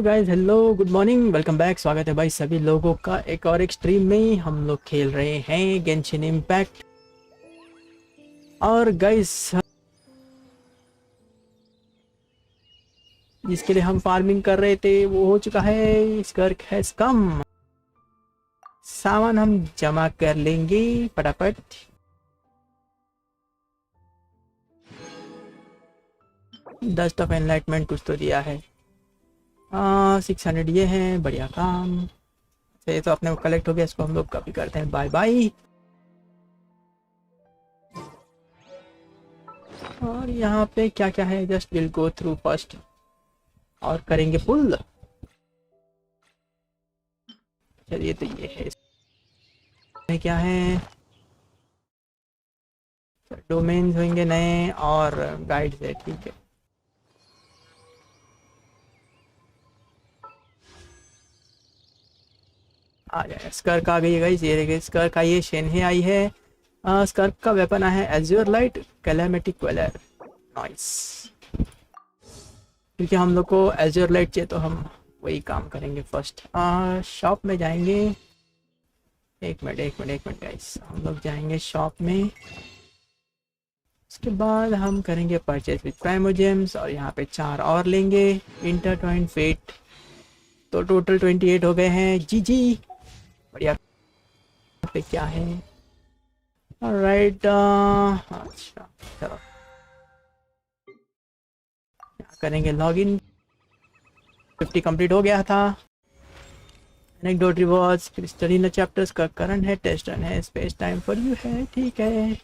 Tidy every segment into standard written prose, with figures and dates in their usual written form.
Hello guys, hello, good morning, welcome back. स्वागत है भाई सभी लोगों का एक स्ट्रीम में। हम लोग खेल रहे हैं गेंशिन इम्पैक्ट। और गाइस, जिसके लिए हम फार्मिंग कर रहे थे वो हो चुका है। स्कर्क हैज कम। सामान हम जमा कर लेंगे फटाफट। डस्ट ऑफ एनलाइटमेंट कुछ तो दिया है। 600 ये है, बढ़िया काम। ये तो अपने को कलेक्ट हो गया, इसको हम लोग कॉपी करते हैं। Bye bye. और यहाँ पे क्या क्या है, just will go through first और करेंगे पुल। चलिए, तो ये है, इसमें क्या है, डोमेन्स होंगे नए और गाइड्स है। ठीक है, आ जाए। स्कर्क आ गई है गाइस, ये देखिए स्कर्क आई है, शेनहे आई है। स्कर्क का वेपन है एज्योर लाइट कैलेमिटी क्वेलर। नाइस। क्योंकि हम लोग को एज्योर लाइट चाहिए तो हम वही काम करेंगे फर्स्ट। शॉप में जाएंगे। एक मिनट गाइस, हम लोग जाएंगे शॉप में। उसके बाद हम करेंगे परचेज विद प्राइमोजेम्स और यहाँ पे 4 और लेंगे इंटरट्वाइंड फेट। तो टोटल 28 हो गए हैं। जी जी, बढ़िया। पे क्या है, राइट। अच्छा, चलो करेंगे लॉगिन। 50 कंप्लीट हो गया था। Anecdote rewards, study in chapters का करंट है, टेस्ट रन है, स्पेस टाइम फॉर यू है। ठीक है।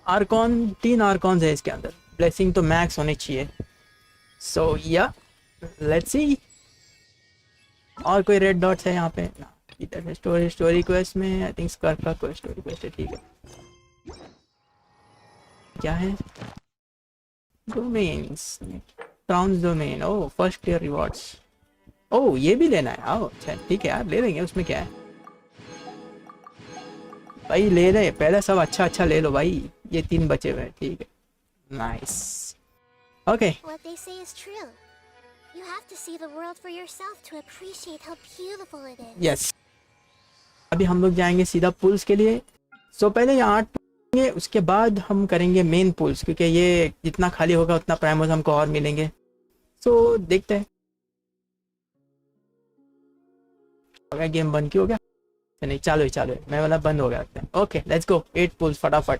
आर्कॉन, 3 आर्कॉन है इसके अंदर। ब्लेसिंग तो मैक्स होनी चाहिए। सो या लेट्स सी। और कोई रेड डॉट्स है यहाँ पे ना? इधर है स्टोरी क्वेस्ट में। आई थिंक स्कर्क का कोई स्टोरी क्वेस्ट है। ठीक है, क्या है, डोमेन्स, क्राउन्स डोमेन। ओ, फर्स्ट क्लियर रिवॉर्ड्स। ओ, ये भी लेना है। ओ अच्छा, ठीक है यार, ले लेंगे, उसमें क्या है भाई। ले रहे पहले सब अच्छा अच्छा ले लो भाई। ये 3 बचे हुए हैं। ठीक है, nice. Okay, What they say is true. You have to see the world for yourself to appreciate how beautiful it is. Yes. अभी हम लोग जाएंगे सीधा पुल्स के लिए। सो पहले यहाँ 8 करेंगे, उसके बाद हम करेंगे मेन पुल्स, क्योंकि ये जितना खाली होगा उतना प्राइमोस हमको और मिलेंगे। सो देखते हैं। हो गया गेम बंद, क्यों हो गया? नहीं, चालू है। मैं वाला बंद हो गया। Okay, let's go. 8 पुल्स फटाफट।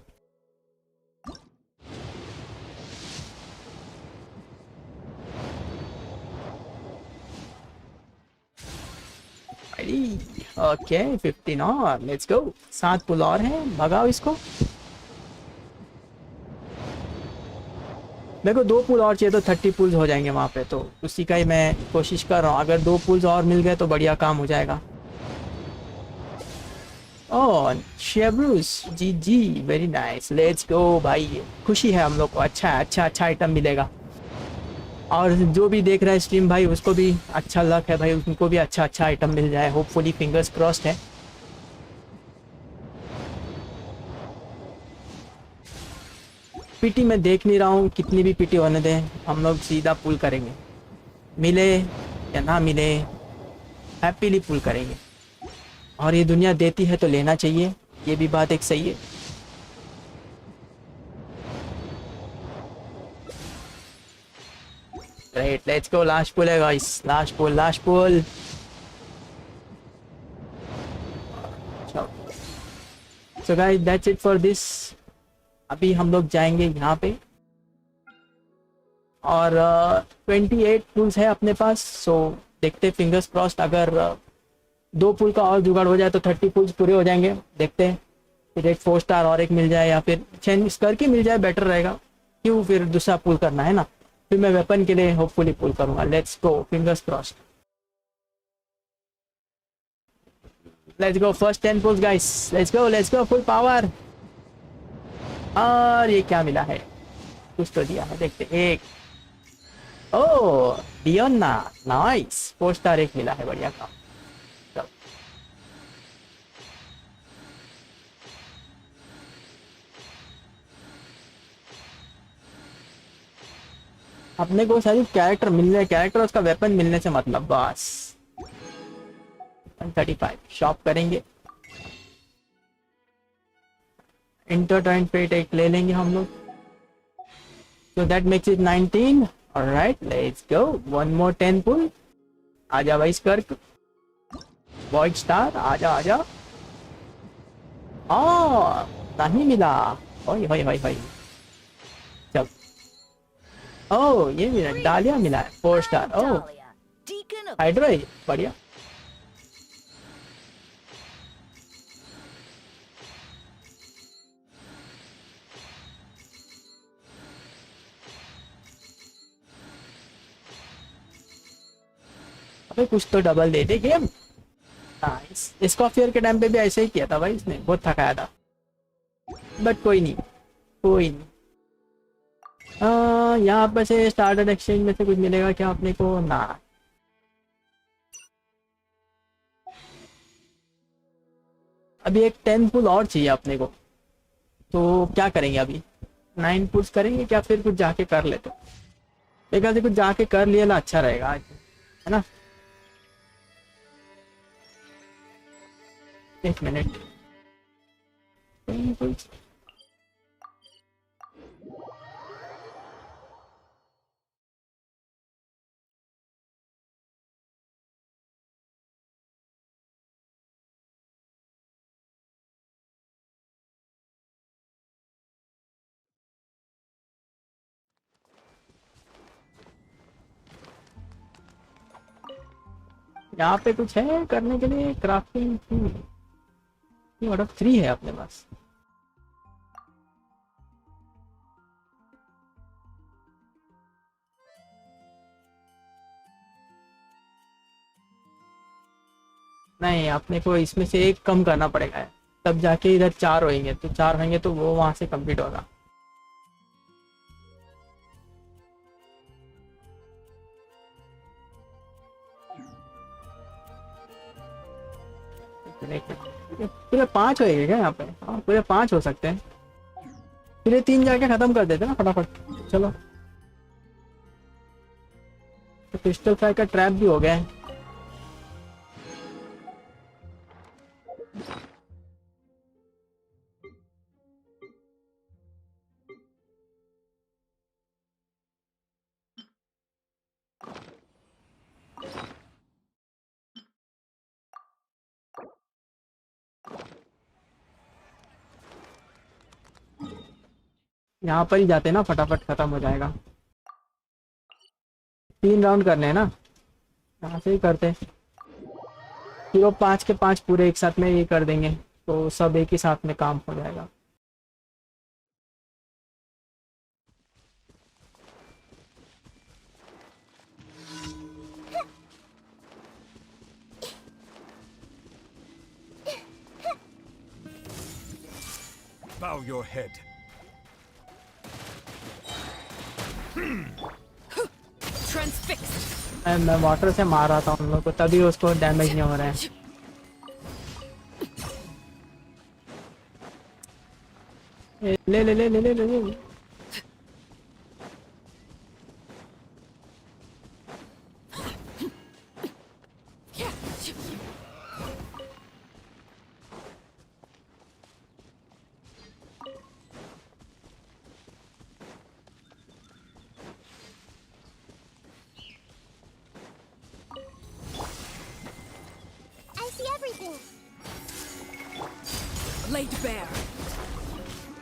ओके, 15 और लेट्स गो। 7 पुल और हैं, भगाओ इसको। मेरे को 2 पुल और चाहिए तो 30 पुल्स हो जाएंगे वहाँ पे, तो उसी का ही मैं कोशिश कर रहा हूँ। अगर 2 पुल्स और मिल गए तो बढ़िया काम हो जाएगा। ओह शेब्रूस, जी जी, वेरी नाइस, लेट्स गो भाई। खुशी है हम लोग को, अच्छा आइटम मिलेगा। और जो भी देख रहा है स्ट्रीम भाई, उसको भी अच्छा लक है भाई, उनको भी अच्छा आइटम मिल जाए। होपफुली, फिंगर्स क्रॉस्ड है। पीटी मैं देख नहीं रहा हूँ, कितनी भी पीटी होने दें, हम लोग सीधा पुल करेंगे। मिले या ना मिले, हैप्पीली पुल करेंगे। और ये दुनिया देती है तो लेना चाहिए, ये भी बात एक सही है। Right, let's go. Last pull है guys, last pull. So guys, that's it for this. अभी हम लोग जाएंगे यहाँ पे और 28 पुल्स है अपने पास। सो देखते, फिंगर्स क्रॉस्ड, अगर 2 पुल का और जुगाड़ हो जाए तो 30 पुल्स पूरे हो जाएंगे। देखते हैं, फिर एक 4 स्टार और एक मिल जाए या फिर चेंज करके मिल जाए, बेटर रहेगा। क्यों फिर दूसरा पुल करना है ना? फिर मैं वेपन के लिए होपफुली पुल करूंगा। Let's go, fingers crossed. Let's go, first 10 pulls guys. Let's go full power. और ये क्या मिला है? कुछ तो दिया है, देखते। एक, ओ डियोना, नाइस, 4 स्टार एक मिला है, बढ़िया काम। अपने को सारी कैरेक्टर मिलने, कैरेक्टर उसका वेपन मिलने से मतलब बस। 135 शॉप करेंगे, इंटरटेन पेट एक ले लेंगे हम लोग, so that makes it 19. All right, let's go. One more 10 pull. आजा भाई स्कर्क, वॉइड स्टार आजा आजा। नहीं मिला। ओए होए होए होए, चल। ओ ये मिला, डालिया मिला है 4 स्टार। ओ हाइड्रो है, बढ़िया। अबे कुछ तो डबल दे दे गेम। नाइस, इसको फेयर के टाइम पे भी ऐसे ही किया था भाई इसने, बहुत थकाया था, बट कोई नहीं कोई नहीं। यहाँ पे से स्टार्टर एक्सचेंज में से कुछ मिलेगा क्या अपने को? ना। अभी एक 10 पुल और चाहिए अपने को, तो क्या करेंगे अभी? 9 पुल्स करेंगे क्या, फिर कुछ जाके कर लेते? एक आधे कुछ जाके कर लिया ना, अच्छा रहेगा आज, है ना? एक मिनट, यहाँ पे कुछ है करने के लिए? क्राफ्टिंग ऑर्डर 3 है अपने पास। नहीं, अपने को इसमें से एक कम करना पड़ेगा, तब जाके इधर 4 होंगे, तो 4 होंगे तो वो वहां से कंप्लीट होगा। पूरे 5 होएंगे क्या यहाँ पे? हाँ पूरे 5 हो सकते हैं, पूरे 3 जाके खत्म कर देते ना फटाफट। चलो, तो क्रिस्टल फ्राई का ट्रैप भी हो गया है। यहाँ पर ही जाते हैं ना, फटाफट खत्म हो जाएगा। 3 राउंड करने हैं ना, यहाँ से ही करते हैं, फिर वो 5 के 5 पूरे एक साथ में ये कर देंगे, तो सब एक ही साथ में काम हो जाएगा। Bow your head. मैं वाटर से मार रहा था उन लोग को, तभी उसको डैमेज नहीं हो रहा है। ले ले ले ले ले ले ले।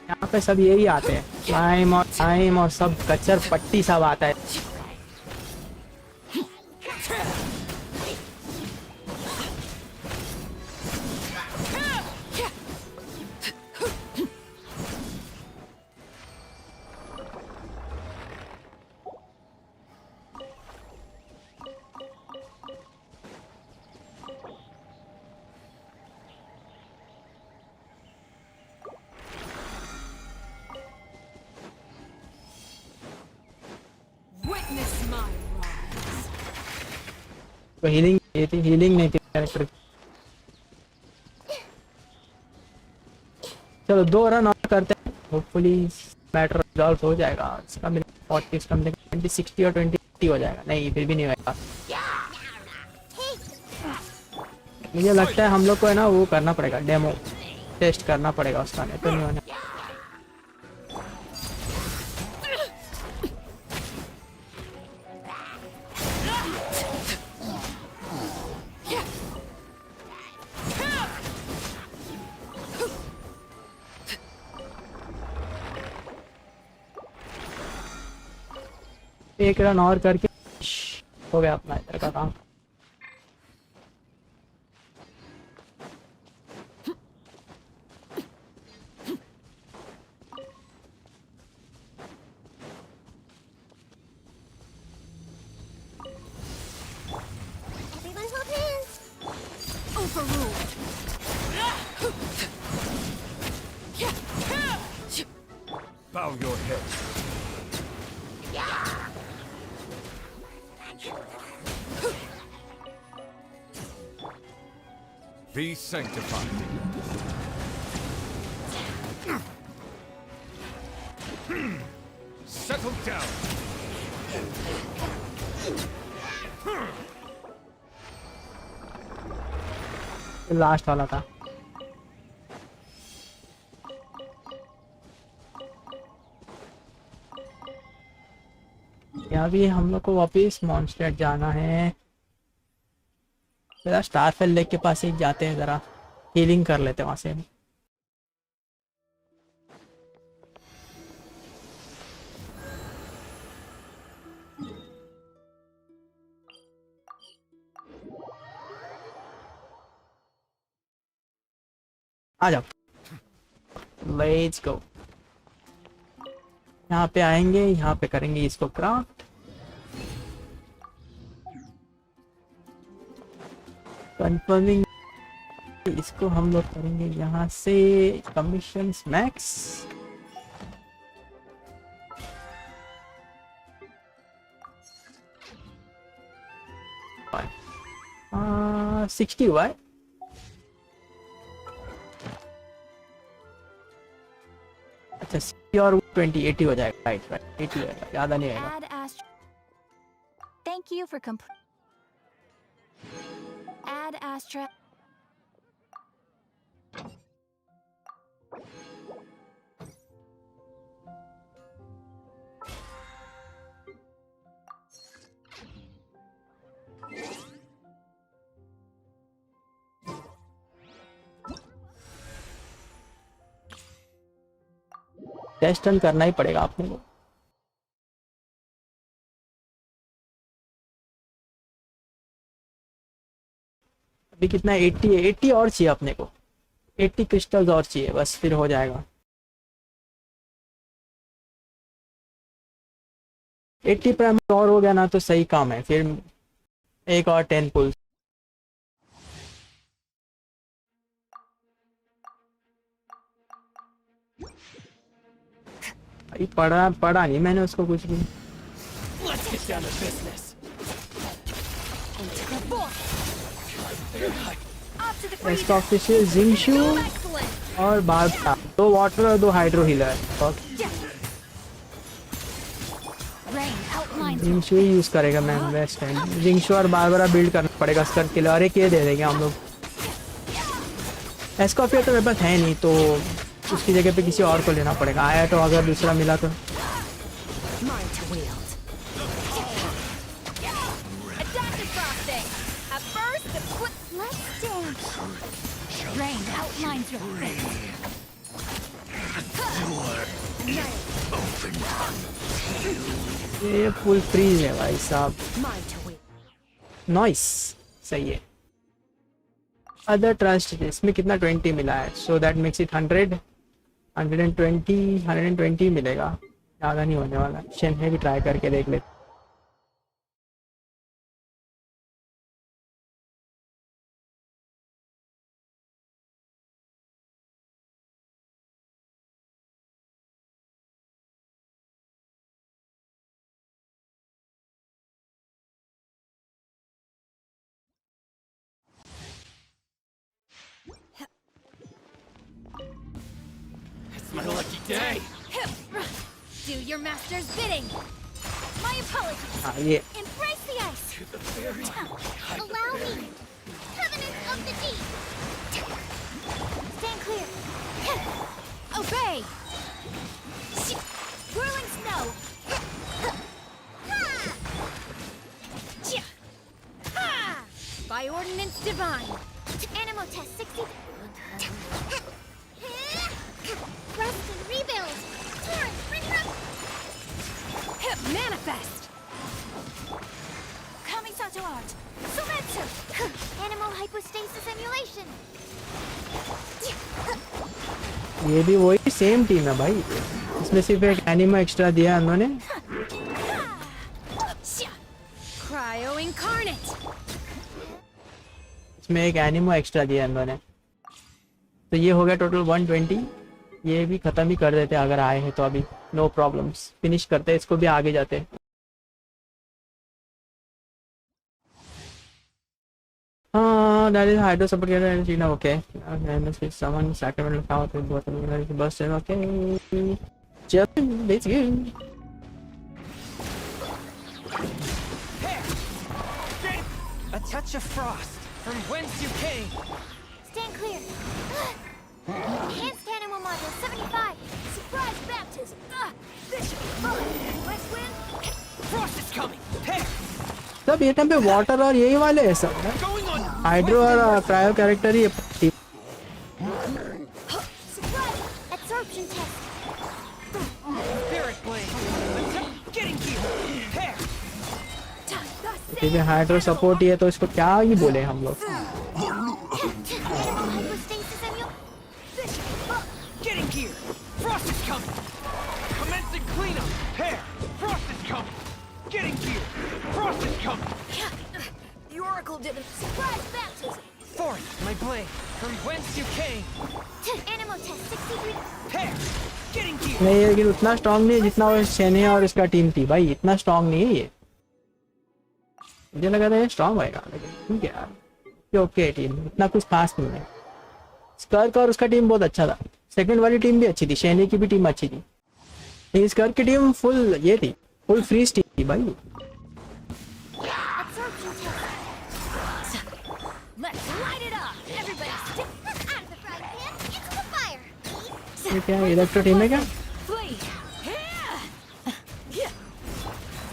यहाँ पे सब यही आते हैं, टाइम और सब कचर पट्टी सब आता है। तो हीलिंग ये थी, हीलिंग नहीं थी कैरेक्टर। चलो 2 रन और करते हैं, होपफुली मैटर रिजॉल्व हो जाएगा। इसका मेरे 40 कम 2060 और 2080 हो जाएगा। नहीं फिर भी नहीं होगा। मुझे लगता है हम लोग को है ना वो करना पड़ेगा, डेमो टेस्ट करना पड़ेगा उसका, नहीं तो नहीं होने। एक रन और करके हो गया अपना इधर का काम। Everyone hold hands. Bow your head. Be sanctified. Settle down. Last वाला था। यहाँ भी हम लोग को वापिस मॉन्स्टर जाना है। जरा स्टारफेल लेक के पास ही जाते हैं, जरा हीलिंग कर लेते हैं वहां से। आ जाओ, लेट्स गो। यहाँ पे आएंगे, यहाँ पे करेंगे इसको क्राफ्ट। कंफर्मिंग इसको हम लोग करेंगे यहाँ से कमीशन मैक्स। हाँ 60 हुआ है। अच्छा 60 और 20 80 हो जाएगा। राइट 80 हो जाएगा, ज़्यादा नहीं आएगा। Thank you for Add Astra. Test run करना ही पड़ेगा आपने को। अभी कितना 80 है, 80 और चाहिए अपने को, 80 क्रिस्टल्स और चाहिए, बस फिर हो जाएगा। 80 प्राइम और हो गया ना तो सही काम है। फिर एक और 10 पुल। भाई पढ़ा नहीं मैंने उसको कुछ भी। इसका ऑफिशियल जिंगशू और बारबरा, 2 वाटर और 2 हाइड्रो हीलर। जिंगशू ही यूज करेगा मैं बेस्ट टाइम। जिंगशू और बारबरा बिल्ड करना पड़ेगा स्कर्क के लिए, और एक ये दे देंगे हम लोग। एस्कॉर्पियो तो मेरे पास है नहीं, तो उसकी जगह पे किसी और को लेना पड़ेगा। आया तो अगर दूसरा मिला तो। ये फुल फ्रीज है भाई साहब। नाइस, सही है। अदर ट्रस्ट इसमें कितना 20 मिला है, सो दैट मेक्स इट 100 120 मिलेगा, ज़्यादा नहीं होने वाला। शेन्हे भी ट्राई करके देख ले। My lucky day. Do your master's bidding. My apologies. हाँ ये Embrace the ice. Allow me. Covenant of the Deep. Stand clear. Obey. Whirling snow. Ha! By ordinance divine. Animal test 60. Rust and rebuild. Torrent, bring them. Manifest. Kamisato art. Sumetsu. Animal hypostasis emulation. ये भी वही same team है भाई, इसमें सिर्फ एक enema extra दिया है उन्होंने। Cryo incarnate. इसमें एक एनिमा एक्स्ट्रा दिया है उन्होंने। तो ये हो गया टोटल 120। ये भी खत्म ही कर देते अगर आए हैं तो, अभी नो प्रॉब्लम्स, फिनिश करते इसको भी, आगे जाते। हाँ दैट इज हाइड्रो सपोर्ट जीना ओके। समन सैक्रामेंटल पावर तो बहुत बस है okay. Just let's go. A touch of frost from whence you came. Stand clear. Enhanced animal module 75. Surprise baptism. This should be fun. West wind. Frost is coming. Hey, सब ये time पे water और यही वाले है सब, going on. Hydro और cryo character ही है। Surprise. Absorption test. Spirit blade. Getting here. Hey, क्योंकि हाइड्रो सपोर्ट ही है तो इसको क्या ही बोले हम लोग। Animal hypostasis emulation. this should be fun. Getting here. Frost is coming. Commencing cleanup. Hey, frost is coming. Getting here. Frost is coming. The oracle did a surprise baptism. Forth, my blade. From whence you came. Animal test 63. Hey, getting here. नहीं लेकिन उतना strong नहीं है जितना वो सेने और इसका टीम थी भाई, इतना स्ट्रांग नहीं है ये। मुझे लगा था ये स्ट्रांग होएगा, लेकिन ठीक है यार, ये ओके टीम, इतना कुछ खास नहीं है। स्कर्क और उसका टीम बहुत अच्छा था, सेकंड वाली टीम भी अच्छी थी, सेने की भी टीम अच्छी थी, लेकिन स्कर्क की टीम फुल ये थी, फुल फ्रीज टीम थी भाई। Absorption test. Let's light it up. Everybody stick Out of the frying pan, into the fire. ये क्या इलेक्ट्रो टीम है क्या? flee.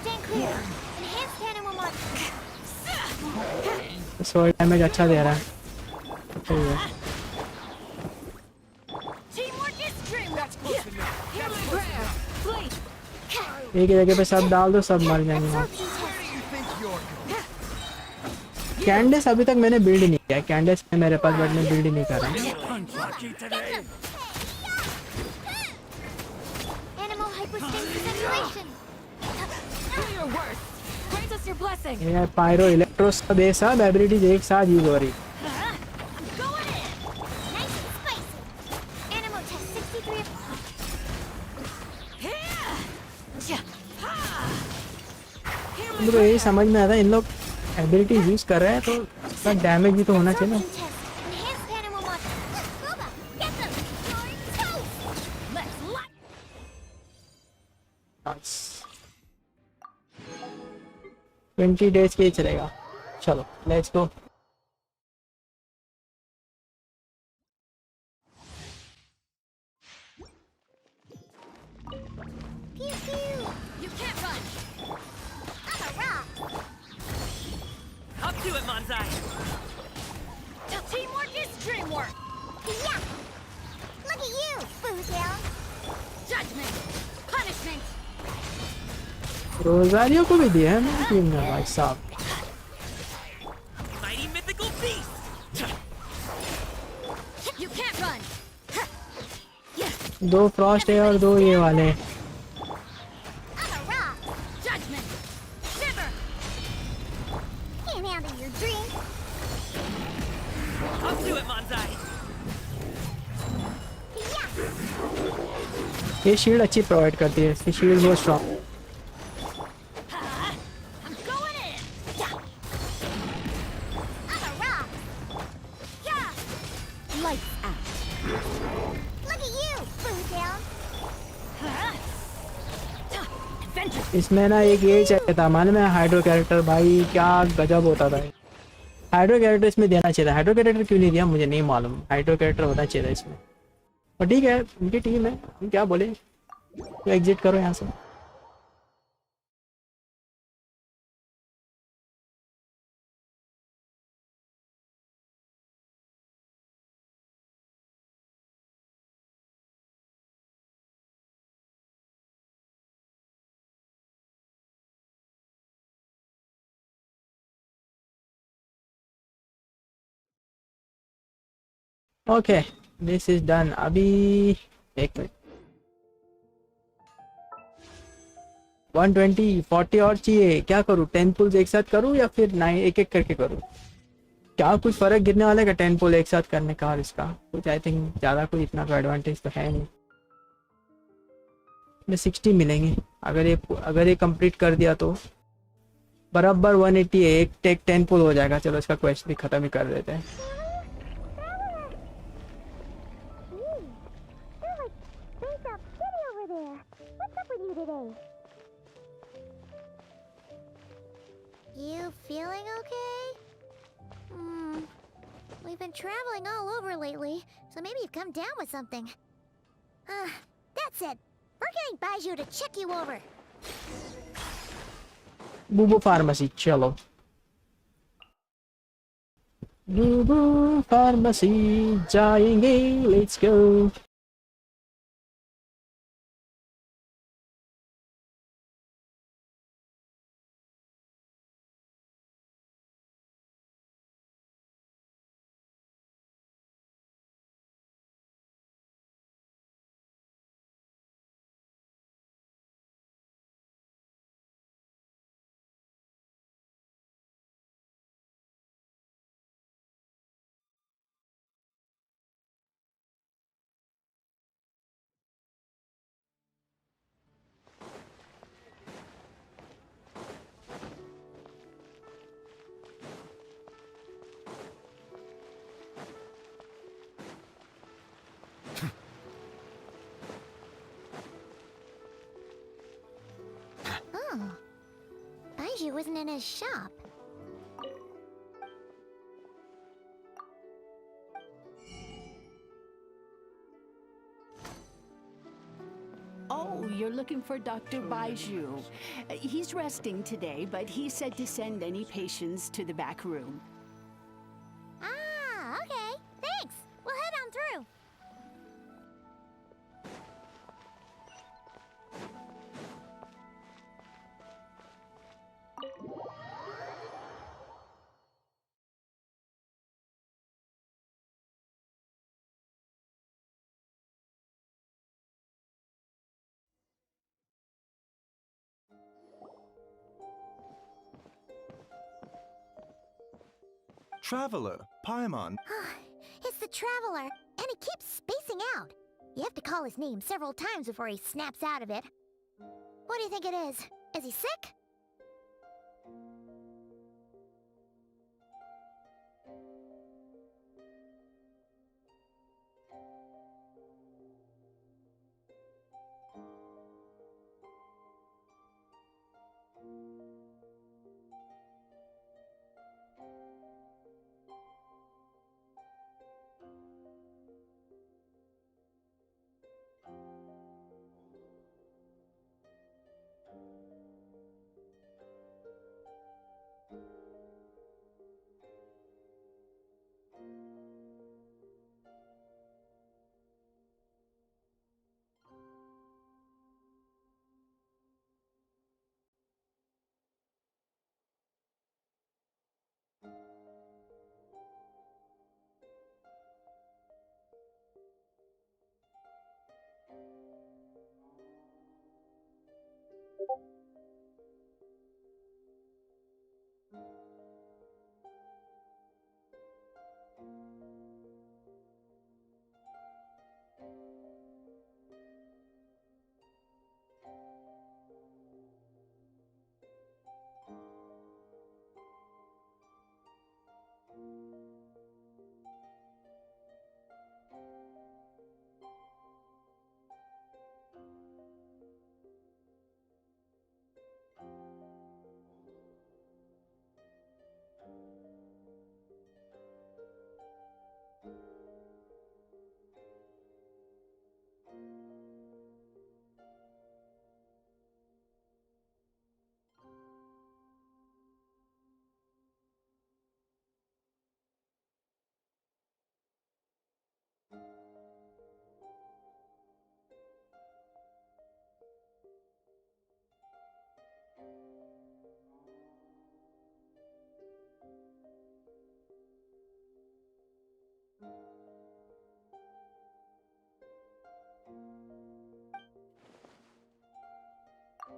Stand clear. Enhanced animal module. Soul damage अच्छा दे रहा है। सही है। Teamwork is dreamwork. Here's prayer. Flee. एक ही जगह पे सब डाल दो, सब मर जाएंगे। Absorption test. You think you're कैंडिस अभी तक मैंने बिल्ड नहीं किया, कैंडिस है मेरे पास बट मैं बिल्ड ही नहीं कर रहा। unlucky today? Animal hypostasis emulation. Do your worst. Grant us your blessing. ये पायरो इलेक्ट्रो सब ये सब एबिलिटीज एक साथ यूज हो रही। I'm going in. Nice and spicy. Animal test 63. मुझे यही समझ में आता है, इन लोग एबिलिटी यूज कर रहे हैं तो उसका डैमेज भी तो होना चाहिए ना। Absorption test. Enhanced animal module. Boba, get them. You're toast. Let's light. 20 days के ही चलेगा। चलो let's go. Pew pew. You can't run. I'm a rock. Up to it, Manzai. Teamwork is dreamwork. Yeah. Look at you, Boozle. Judgment. Punishment. Rosario को भी दिया है मेरी team ने भाई साहब। Mighty mythical beast. You can't run. दो Frost है और दो ये वाले हैं। I'm a rock. Judgment. Shiver. Can't handle your dream. Up to it, Manzai. Yeah. ये शील्ड अच्छी प्रोवाइड करती है, इसकी शील्ड बहुत strong. I'm going in. I'm a rock. Yeah. Lights out. Look at you, Boozle. Adventure इसमें ना एक ये चाहिए था, मालूम है हाइड्रो कैरेक्टर, भाई क्या गजब होता था। हाइड्रो कैरेक्टर इसमें देना चाहिए था, हाइड्रो कैरेक्टर क्यों नहीं दिया मुझे नहीं मालूम, हाइड्रो कैरेक्टर होना चाहिए था इसमें। पर ठीक है, उनकी टीम है, हम क्या बोले, तो एग्जिट करो यहाँ से। Okay, this is done. अभी एक मिनट, 120 40 और चाहिए, क्या करूँ, 10 पुल्स एक साथ करूँ या फिर 9 एक एक करके करूँ? क्या कुछ फर्क गिरने वाला है का 10 पुल एक साथ करने का और इसका? कुछ आई थिंक ज़्यादा कोई इतना कोई एडवांटेज तो है नहीं। में 60 मिलेंगे अगर ये कंप्लीट कर दिया तो बराबर 180 है, एक टेक 10 पुल हो जाएगा। चलो इसका क्वेश्चन भी ख़त्म ही कर देते हैं। You feeling okay? We've been traveling all over lately, so maybe you've come down with something. That's it. We're getting Baiju to check you over. Bubu pharmacy, चलो बूबू फार्मेसी जाएंगे, let's go. Oh. Baiju wasn't in his shop. Oh, you're looking for Dr. Baiju. He's resting today, but he said to send any patients to the back room. Ah, okay. Thanks. We'll head on through. Traveler, Paimon. It's the Traveler, and he keeps spacing out. You have to call his name several times before he snaps out of it. What do you think it is? Is he sick?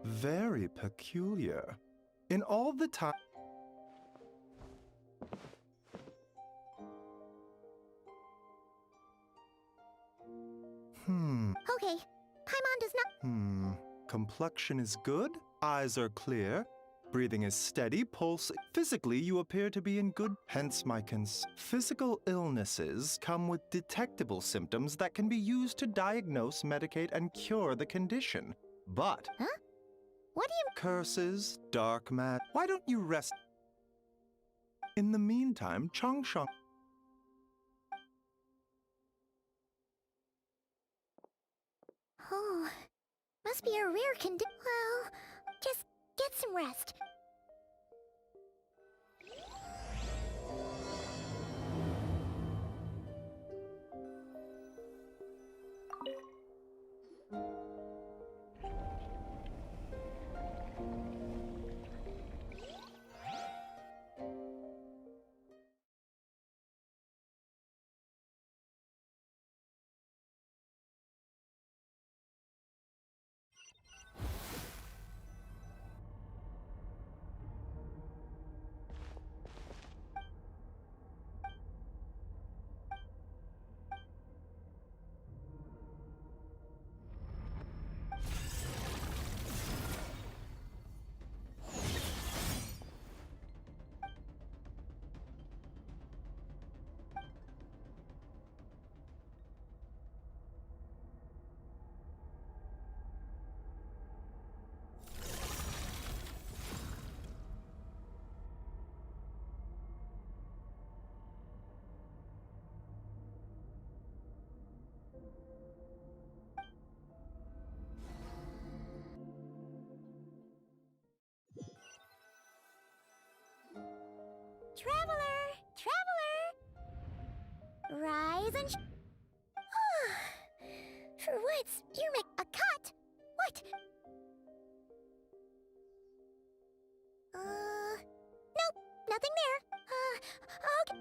Very peculiar. In all the time. Okay, Paimon does not. Complexion is good, eyes are clear, breathing is steady, pulse. Physically, you appear to be in good. Hence my Physical illnesses come with detectable symptoms that can be used to diagnose, medicate, and cure the condition. But. Huh? What do you. Curses, dark magic. Why don't you rest? In the meantime, Changsheng. Oh, must be a rare condition. Well, just get some rest. Traveler! Ryzen. For once, you make a cut! What? Nope, nothing there. Okay.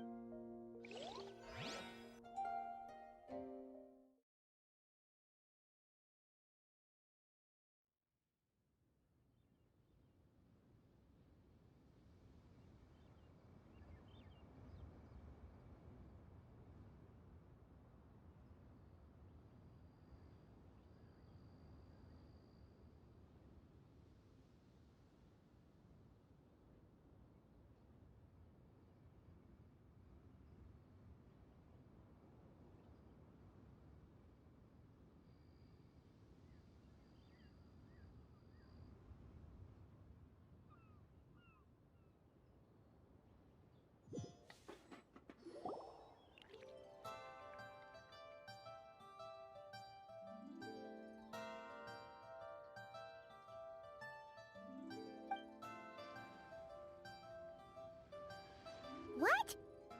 What?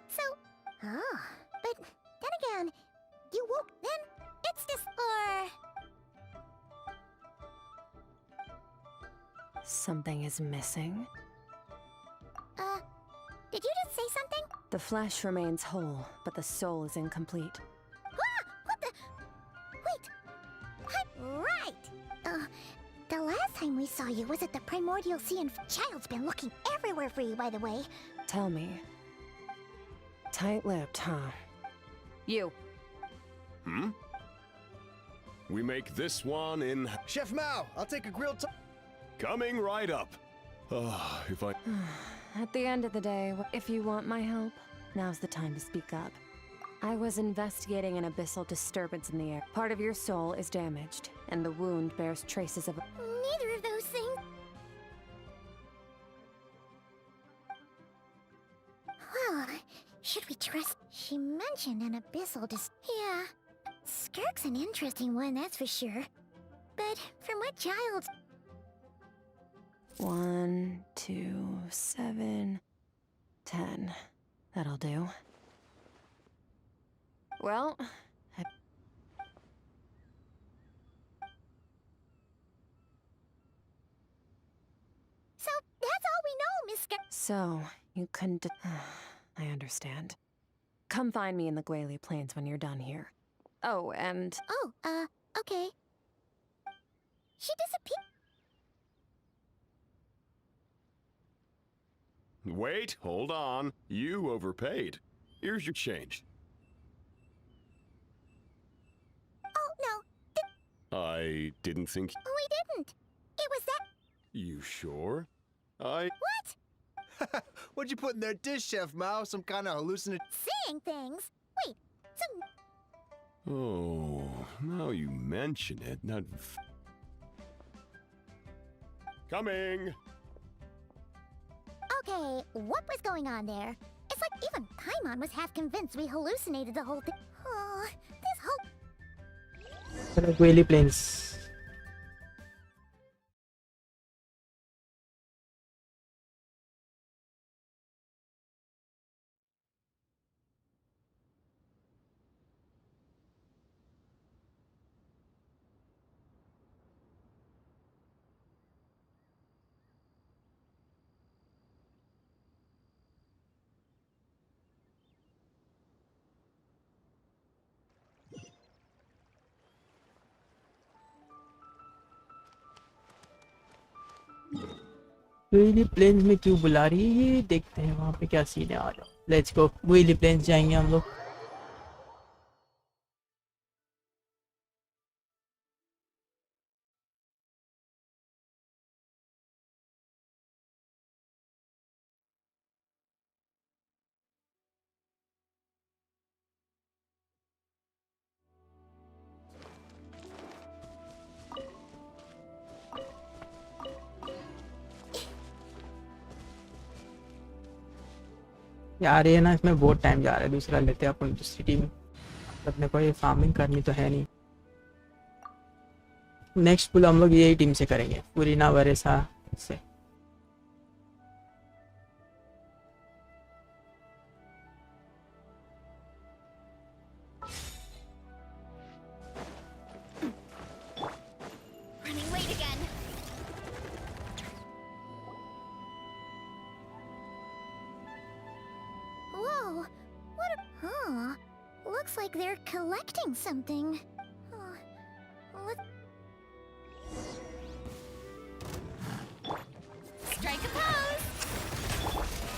So, but then again, you woke then? It's this, or... Something is missing. Did you just say something? The flesh remains whole, but the soul is incomplete. What the? Wait! Right! The last time we saw you was at the Primordial Sea, and Child's been looking everywhere for you, by the way. Tell me. Tight-lipped, huh? You. We make this one in... Chef Mao, I'll take a grilled... Coming right up. If I... At the end of the day, if you want my help, now's the time to speak up. I was investigating an abyssal disturbance in the air. Part of your soul is damaged, and the wound bears traces of... Neither of those things. Well, should we trust? She mentioned an abyssal Yeah. Skirk's an interesting one, that's for sure. But from what Child's... 1, 2, 7, 10. That'll do. Well, So, you couldn't... I understand. Come find me in the Guili Plains when you're done here. Oh, and... Oh, okay. She disappeared. Wait, hold on. You overpaid. Here's your change. Oh, no, I didn't think... we didn't. It was that. You sure? I... What? What'd you put in their dish, Chef Mao? Some kind of hallucinant... Saying things. Wait, so Oh, now you mention it, not... Coming! okay, what was going on there? It's like even Paimon was half convinced we hallucinated the whole thing. Oh, this whole... चलो Guili Plains. Guili Plains में क्यों बुला रही है ये देखते हैं वहाँ पे क्या सीन है आ जाओ लेट्स गो Guili Plains जाएंगे हम लोग यार ये ना इसमें बहुत टाइम जा रहा है दूसरा लेते हैं अपन दूसरी टीम अपने को ये फार्मिंग करनी तो है नहीं नेक्स्ट पुल हम लोग यही टीम से करेंगे पूरी ना वरेसा से Running late again. Whoa, what a... Huh. Looks like they're collecting something. What? Strike a pose!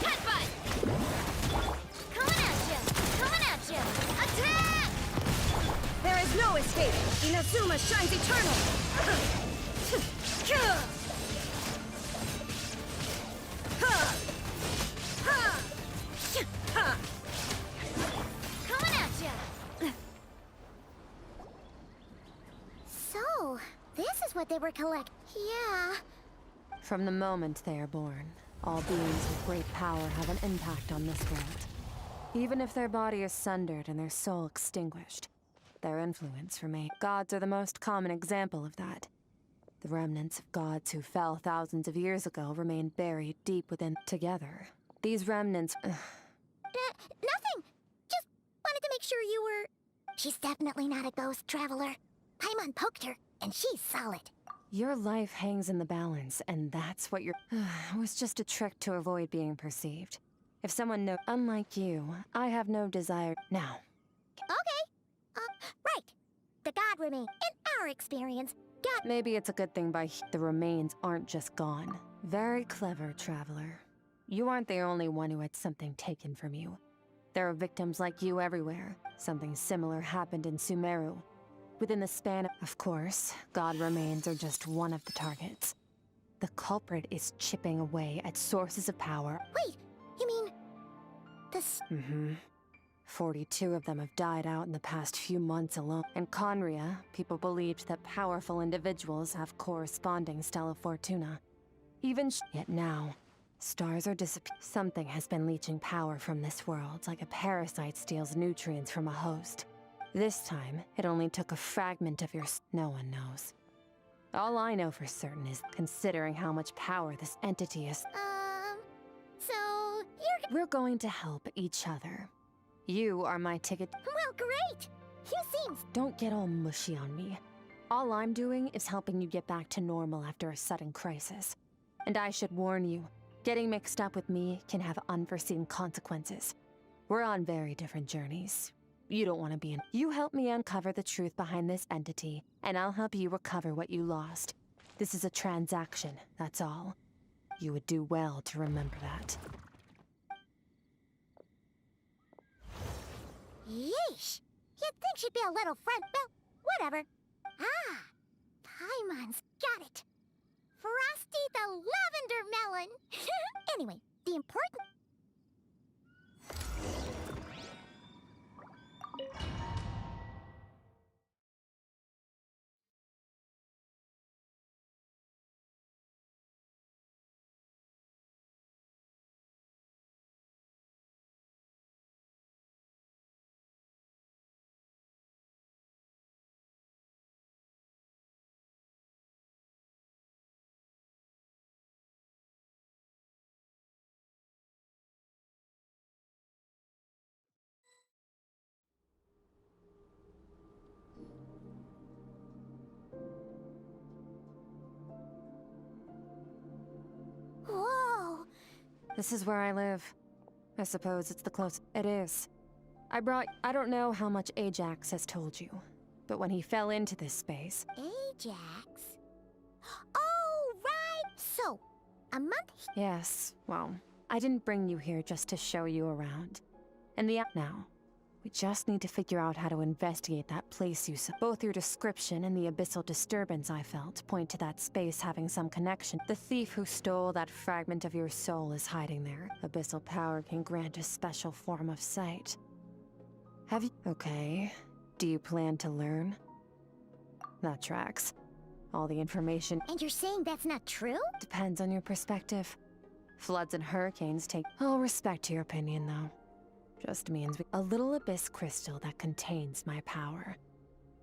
Headbutt! Coming at you! Coming at you! Attack! There is no escape! Inazuma shines eternal! Coming at you! So, this is what they were collecting. Yeah. From the moment they are born, all beings with great power have an impact on this world. Even if their body is sundered and their soul extinguished, their influence remains. Gods are the most common example of that. The remnants of gods who fell thousands of years ago remain buried deep within. Together, these remnants... Nothing! Just wanted to make sure you were... She's definitely not a ghost traveler. Paimon poked her, and she's solid. Your life hangs in the balance, and that's what you're... It was just a trick to avoid being perceived. If someone knows... Unlike you, I have no desire... Now. Okay. Right. The god remain. In our experience, god... Maybe it's a good thing the remains aren't just gone. Very clever, traveler. You aren't the only one who had something taken from you. There are victims like you everywhere. Something similar happened in Sumeru. Within the span of course, god remains are just one of the targets. The culprit is chipping away at sources of power. Wait, you mean... This... 42 of them have died out in the past few months alone. In Conria, people believed that powerful individuals have corresponding Stella Fortuna. Yet now, stars are disappearing. Something has been leeching power from this world, like a parasite steals nutrients from a host. This time, it only took a fragment of your... No one knows. All I know for certain is, considering how much power this entity is... So, you're... We're going to help each other. You are my ticket... Well, great! You seem... Don't get all mushy on me. All I'm doing is helping you get back to normal after a sudden crisis. And I should warn you, Getting mixed up with me can have unforeseen consequences. We're on very different journeys. You don't want to be in. You help me uncover the truth behind this entity, and I'll help you recover what you lost. This is a transaction, that's all. You would do well to remember that. Yeesh. You'd think she'd be a little friend, well, whatever. Ah, Paimon's got it. Frosty the Lavender Melon. Anyway, the important... Whoa! This is where I live. I suppose it's the close. It is. I don't know how much Ajax has told you, but when he fell into this space... Ajax? Oh, right! So, a month... Yes, well, I didn't bring you here just to show you around. And now, we just need to figure out how to investigate that place you saw. Both your description and the abyssal disturbance I felt point to that space having some connection. The thief who stole that fragment of your soul is hiding there. Abyssal power can grant a special form of sight. Have you... Okay. Do you plan to learn? That tracks. All the information... And you're saying that's not true? Depends on your perspective. Floods and hurricanes take... I'll respect your opinion, though. Just means a little abyss crystal that contains my power.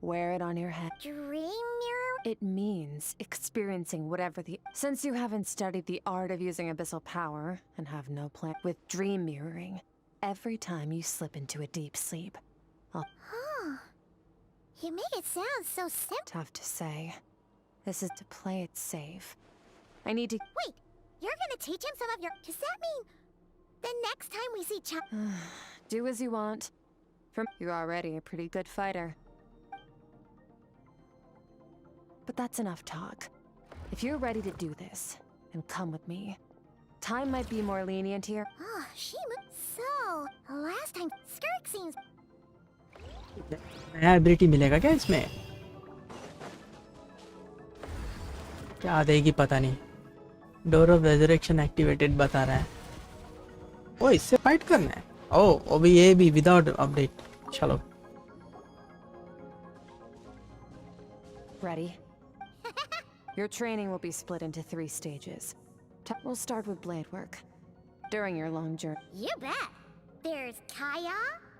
Wear it on your head. Dream mirror? It means experiencing whatever the... Since you haven't studied the art of using abyssal power, and have no plan with dream mirroring, every time you slip into a deep sleep, Huh. You make it sound so simple. Tough to say. This is to play it safe. I need to... Wait, you're gonna teach him some of your... Does that mean... The next time we see Do as you want. You're already a pretty good fighter. But that's enough talk. If you're ready to do this, then come with me. Time might be more lenient here. Oh, So, last time, Skirk seems... नया ability मिलेगा क्या इसमें? क्या देगी पता नहीं. Door of resurrection activated बता रहा है. ओ इससे फाइट करना है. ओ अभी ये भी विदाउट अपडेट. चलो. Ready? Your training will be split into 3 stages. We'll start with blade work. During your long journey. You bet. There's Kaya,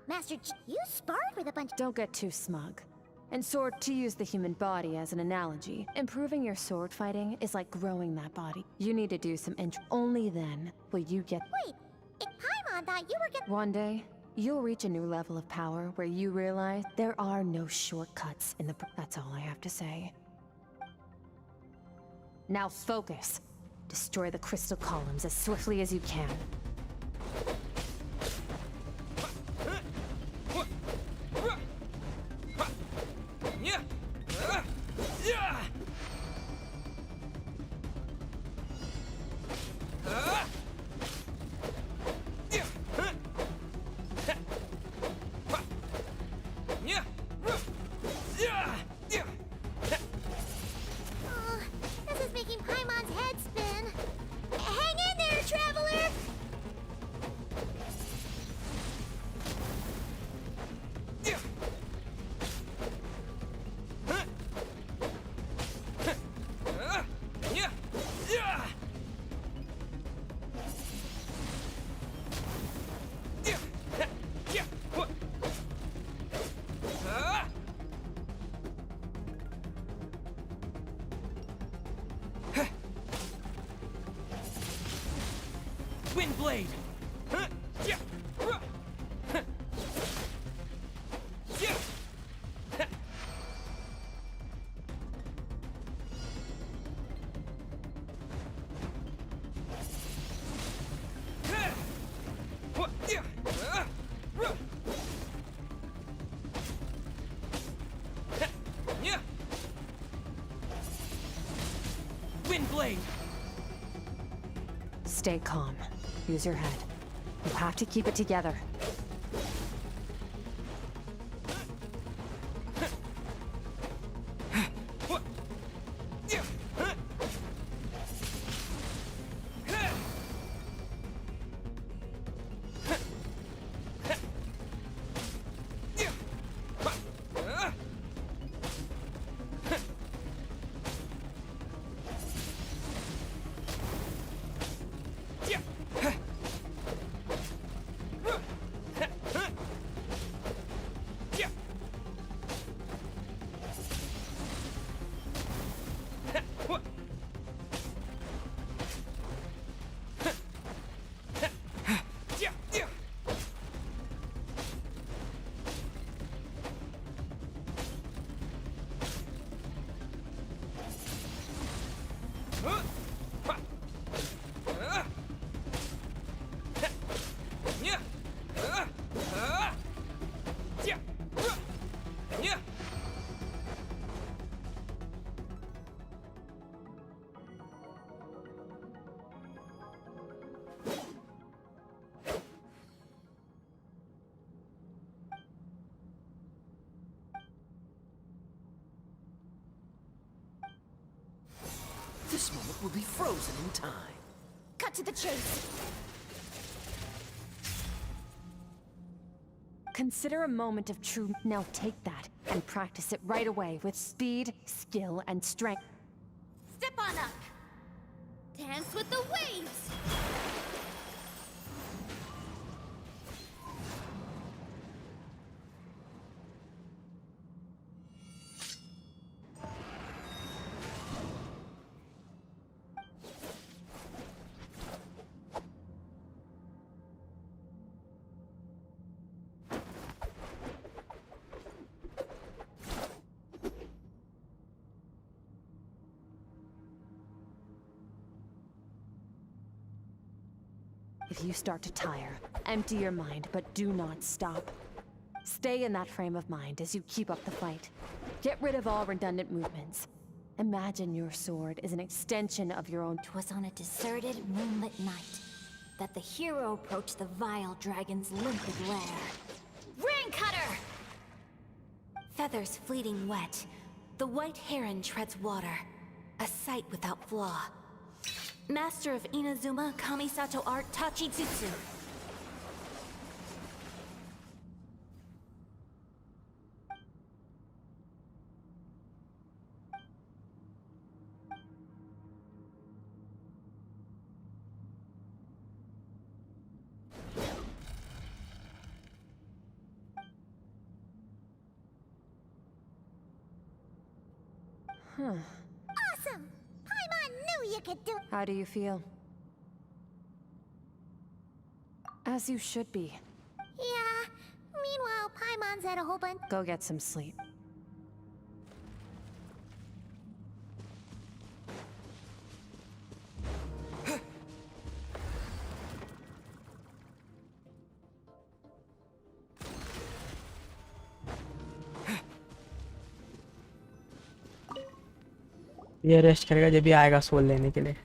Master G. You sparred with a bunch... Don't get too smug. And to use the human body as an analogy, improving your sword fighting is like growing that body. You need to do some only then will you get... Wait, if Paimon thought you were gonna... One day, you'll reach a new level of power where you realize there are no shortcuts in the... That's all I have to say. Now focus. Destroy the crystal columns as swiftly as you can. This is making Paimon's head spin. Hang in there, traveler! Wind blade. Stay calm. Use your head. You have to keep it together. This moment will be frozen in time. Cut to the chase. Consider a moment of true. Now take that and practice it right away with speed, skill, and strength. Step on up. Dance with the waves. If you start to tire, empty your mind, but do not stop. Stay in that frame of mind as you keep up the fight. Get rid of all redundant movements. Imagine your sword is an extension of your own. 'Twas on a deserted, moonlit night that the hero approached the vile dragon's limpid lair. Ring cutter! Feathers fleeting wet, the white heron treads water, a sight without flaw. Master of Inazuma Kamisato art Tachijutsu. Awesome! Paimon knew you could do. How do you feel? As you should be. Yeah. Meanwhile, Paimon's had a whole bunch. Go get some sleep. ये rest करेगा जब भी आएगा soul लेने के लिए.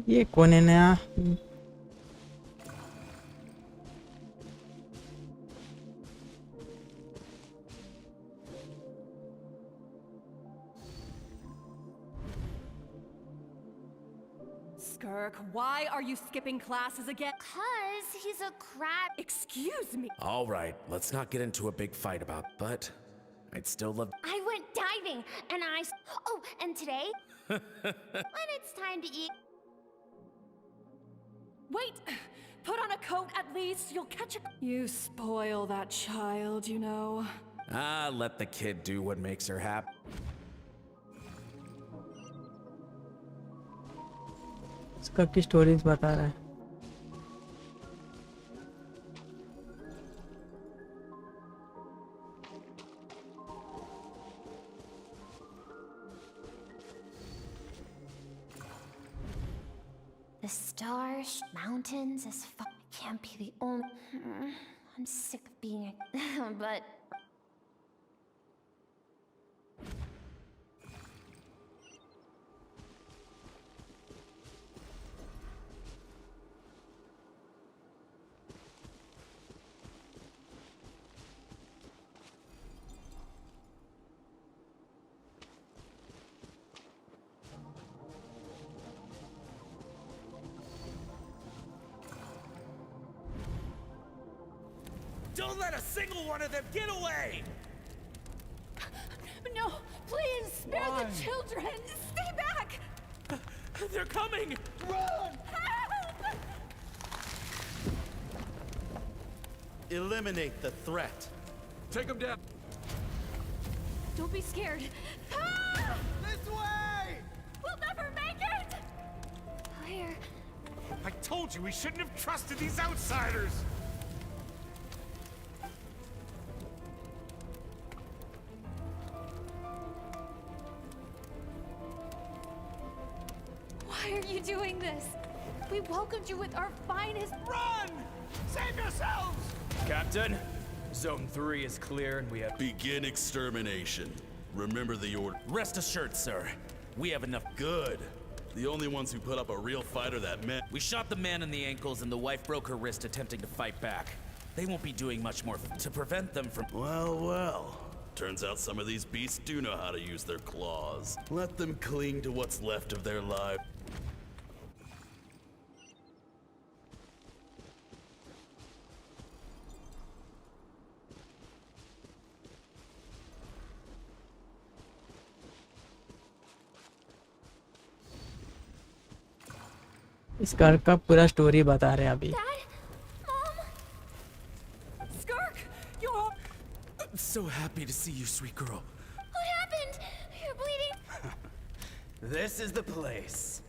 ये कौन है नया? Skirk, why are you skipping classes again? 'Cause he's a crap. Excuse me. All right, let's not get into a big fight about, but I'd still love. I went diving and oh, and today, when it's time to eat. Wait! Put on a coat at least, you'll catch a... You spoil that child, you know. Ah, let the kid do what makes her happy. इसका की stories बता रहा है. The stars, mountains, as fuck can't be the only. I'm sick of being but. Don't let a single one of them get away! No, please, spare the children! Stay back! They're coming! Run! Help! Eliminate the threat. Take them down. Don't be scared. Ah! This way! We'll never make it! Where? I told you we shouldn't have trusted these outsiders! Why are you doing this? We welcomed you with our finest... Run! Save yourselves! Captain, Zone 3 is clear and we have... Begin extermination. Remember the order. Rest assured, sir. We have enough. Good. The only ones who put up a real fight are that men. We shot the man in the ankles and the wife broke her wrist attempting to fight back. They won't be doing much more to prevent them from... Well, well. Turns out some of these beasts do know how to use their claws. Let them cling to what's left of their life. इस घर का पूरा story बता रहे हैं अभी. Dad? Mom? Skirk! You're... I'm so happy to see you, sweet girl. What happened? You're bleeding. This is the place.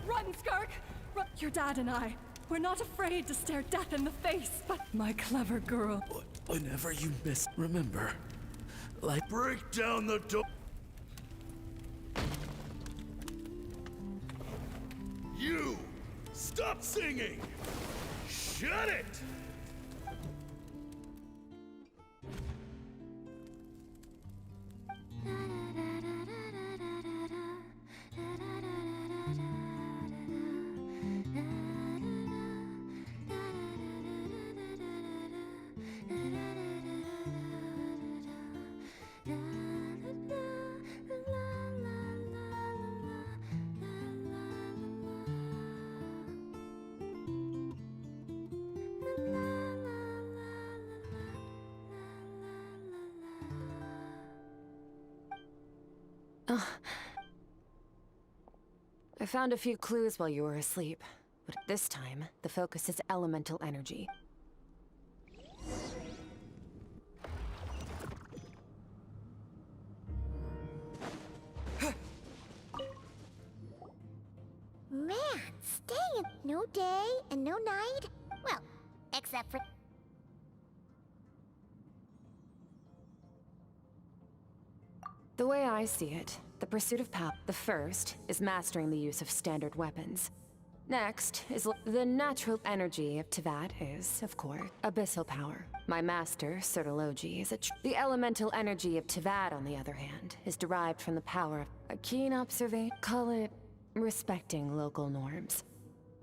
Run, Skirk! Run. Your dad and I, we're not afraid to stare death in the face, but my clever girl... Whenever you miss, remember, like... Break down the door. You! Stop singing! Shut it! I found a few clues while you were asleep, but this time, the focus is elemental energy. Man, staying no day and no night? Well, except for... The way I see it, the pursuit of power. The first is mastering the use of standard weapons. Next is the natural energy of Tivat is, of course, abyssal power. My master, Certology, is the elemental energy of Tivat, on the other hand, is derived from the power of a keen observation. Call it respecting local norms.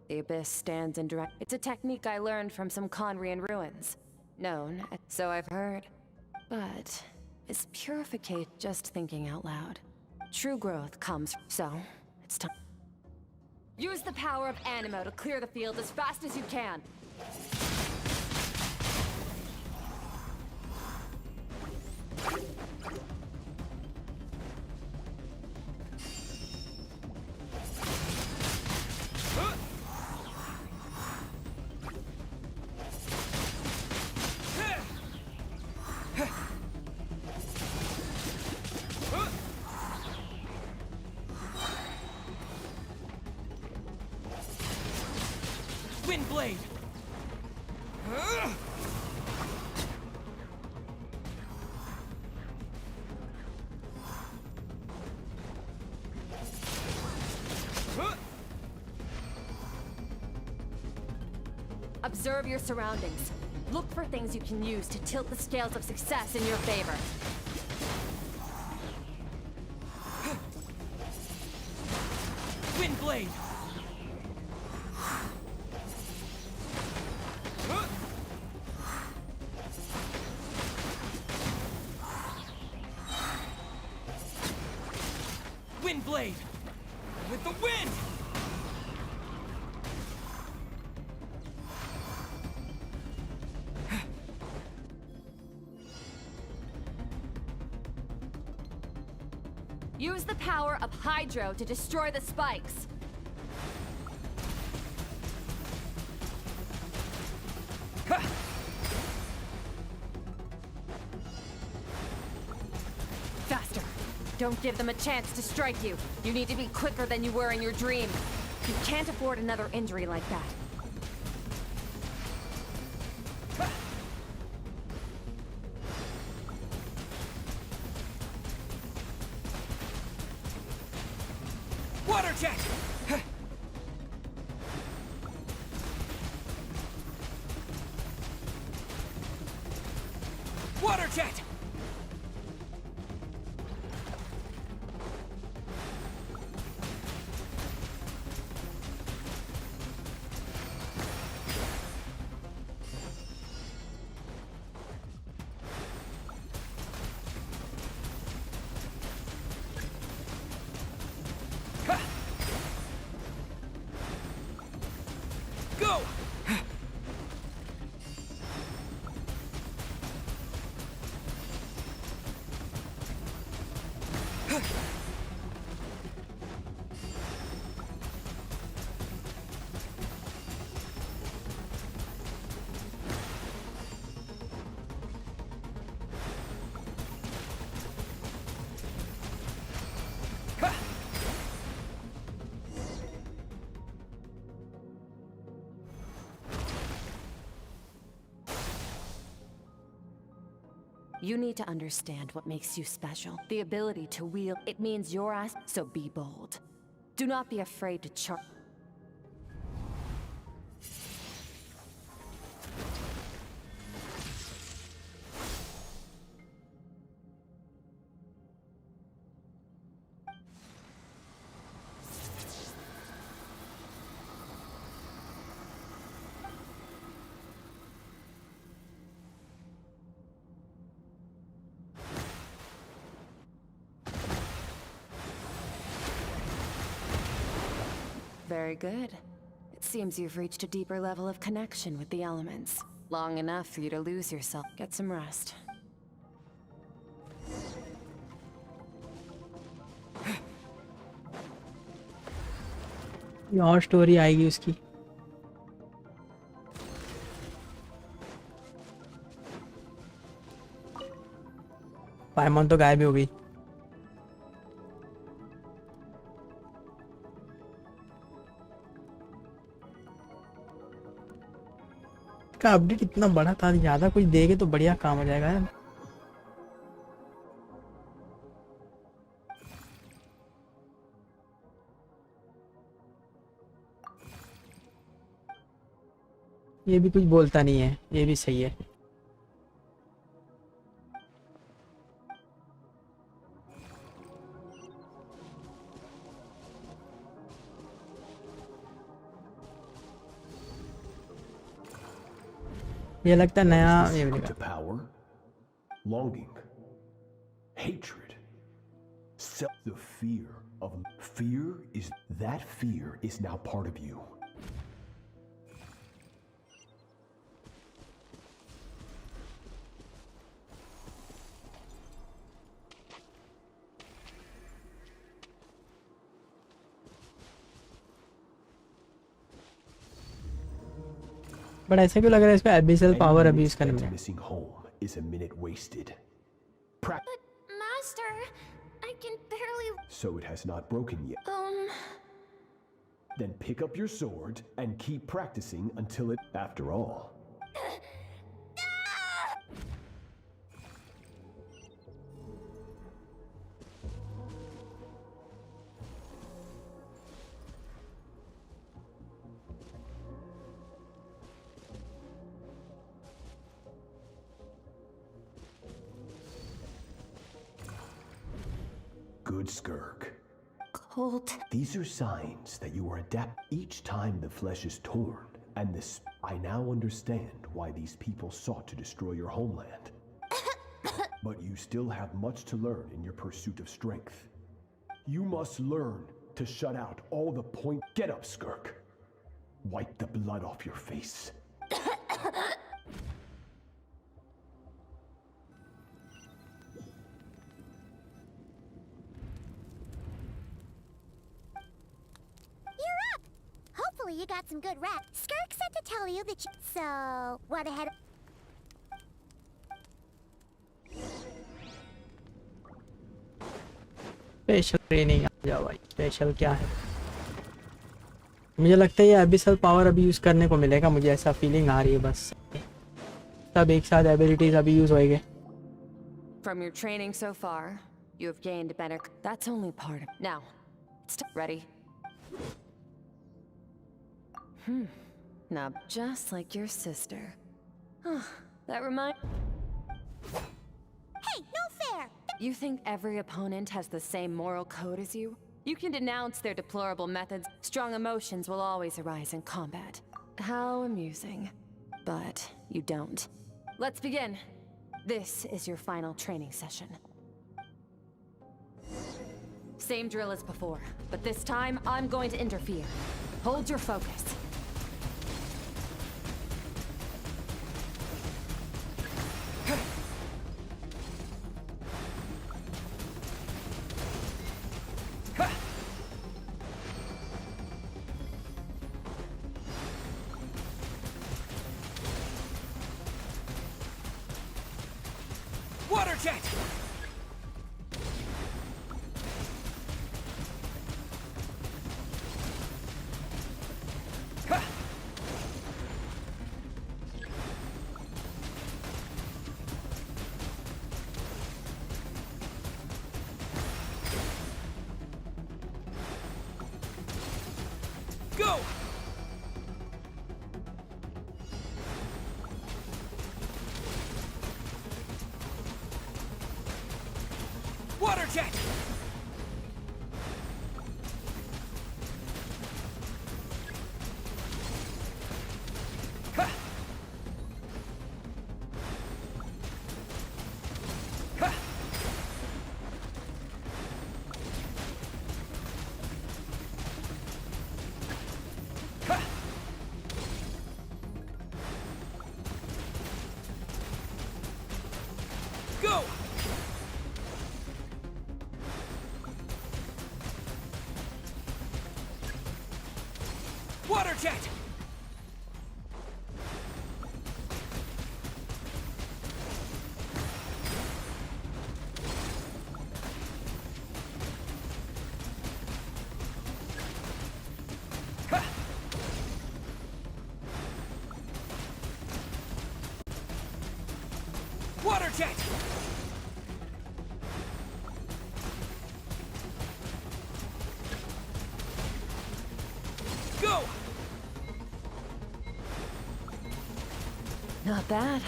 The abyss stands in direct... It's a technique I learned from some Conrian ruins. Known, so I've heard. But is purification just thinking out loud? True growth comes... So, it's time... Use the power of Animo to clear the field as fast as you can. Wind blade. Observe your surroundings. Look for things you can use to tilt the scales of success in your favor. Wind blade. Wind blade. With the wind. Use the power of Hydro to destroy the spikes. Faster. Don't give them a chance to strike you. You need to be quicker than you were in your dream. You can't afford another injury like that. Water jet! Water jet! Go! You need to understand what makes you special. The ability to wield. It means your ass, so be bold. Do not be afraid to charge. Very good. It seems you've reached a deeper level of connection with the elements. Long enough for you to lose yourself. Get some rest. ये और story आएगी उसकी. पाइमन तो गायब ही हो गई. का update इतना बड़ा था, ज्यादा कुछ देगे तो बढ़िया काम हो जाएगा यार. ये भी कुछ बोलता नहीं है, ये भी सही है. ये लगता है नया ये मिलेगा. Power, longing, hatred, self, the fear of fear is now part of you. But ऐसे क्यों लग रहा है इसको एबिसल पावर अब्यूज करने में? Missing home is a minute wasted. But, Master, I can barely... So it has not broken yet. Then pick up your sword and keep practicing until it... After all, good Skirk. Cold. These are signs that you are adapt each time the flesh is torn. And this, I now understand why these people sought to destroy your homeland. But you still have much to learn in your pursuit of strength. You must learn to shut out all the point. Get up, Skirk. Wipe the blood off your face. Hopefully you got some good rest. Skirk said to tell you that you... So, what ahead... special training आ जाओ भाई, special क्या है? मुझे लगता है ये abyssal power अभी यूज़ करने को मिलेगा, मुझे ऐसा फीलिंग आ रही है बस। सब एक साथ एबिलिटीज अभी use होएंगे। From your training so far, you have gained better... That's only part of... Now, ready? Now, just like your sister. That reminds... Hey, no fair! You think every opponent has the same moral code as you? You can denounce their deplorable methods. Strong emotions will always arise in combat. How amusing. But you don't. Let's begin. This is your final training session. Same drill as before, but this time I'm going to interfere. Hold your focus. Water jet! Go! Water jet! Go! Water jet! Water jet! Go! Not bad.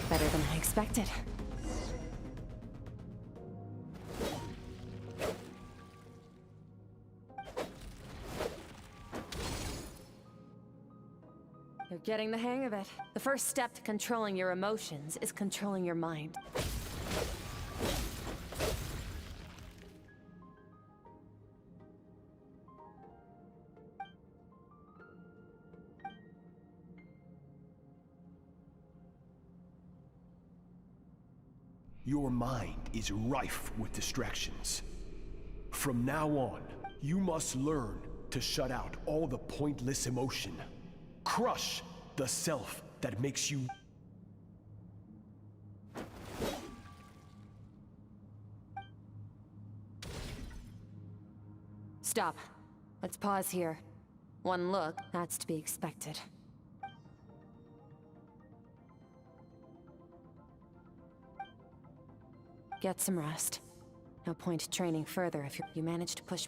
Better than I expected. You're getting the hang of it. The first step to controlling your emotions is controlling your mind. Your mind is rife with distractions. From now on, you must learn to shut out all the pointless emotion. Crush the self that makes you. Stop. Let's pause here. One look, that's to be expected. Get some rest. No point training further if you manage to push.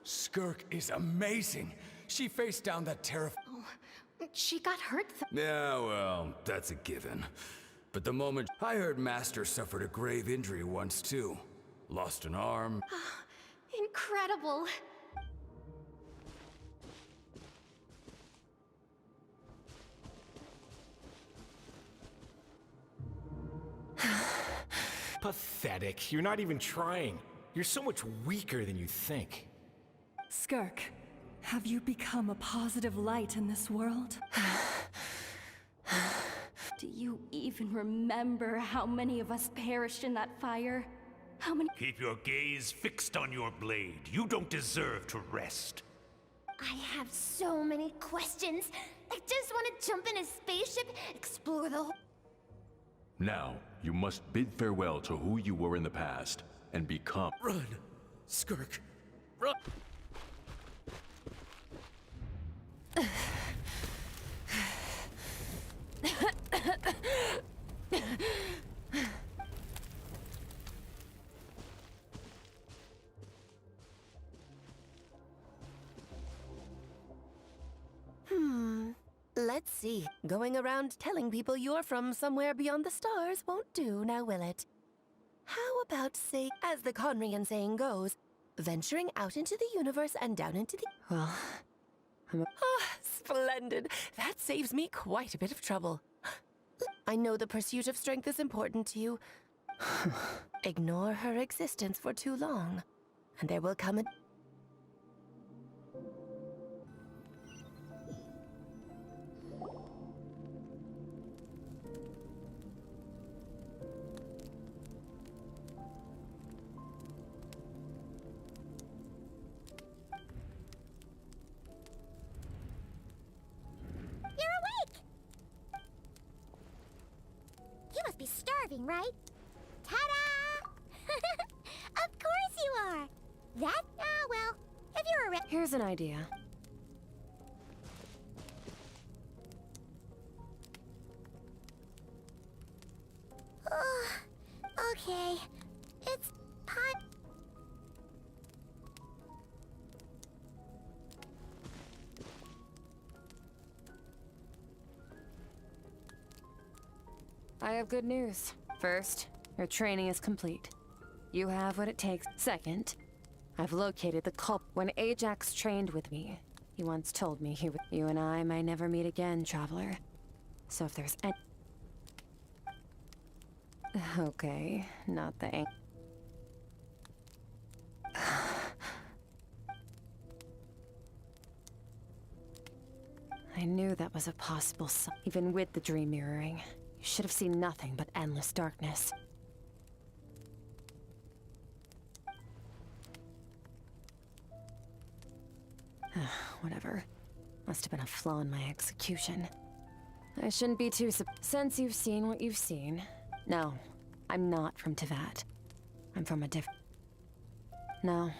Skirk is amazing. She faced down that terrifying. Oh, she got hurt. Yeah, well, that's a given. But the moment I heard Master suffered a grave injury once too. Lost an arm. Incredible. Pathetic. You're not even trying. You're so much weaker than you think. Skirk, have you become a positive light in this world? Do you even remember how many of us perished in that fire? How many— Keep your gaze fixed on your blade. You don't deserve to rest. I have so many questions. I just want to jump in a spaceship, explore the whole— Now, you must bid farewell to who you were in the past, and become— Run! Skirk! Run! Let's see. Going around telling people you're from somewhere beyond the stars won't do, now will it? How about, say, as the Conrian saying goes, venturing out into the universe and down into the— Well, splendid. That saves me quite a bit of trouble. I know the pursuit of strength is important to you. Ignore her existence for too long, and there will come a— You're awake! You must be starving, right? Ta-da! Of course you are! Well, if you're a here's an idea. Okay. It's time. I have good news. First, your training is complete. You have what it takes. Second, I've located the culprit. When Ajax trained with me, he once told me he would— You and I may never meet again, traveler. So if there's any— Okay, not the ink. I knew that was a possible even with the dream mirroring. You should have seen nothing but endless darkness. Whatever. Must have been a flaw in my execution. I shouldn't be too since you've seen what you've seen. No, I'm not from Teyvat. I'm from a different... No,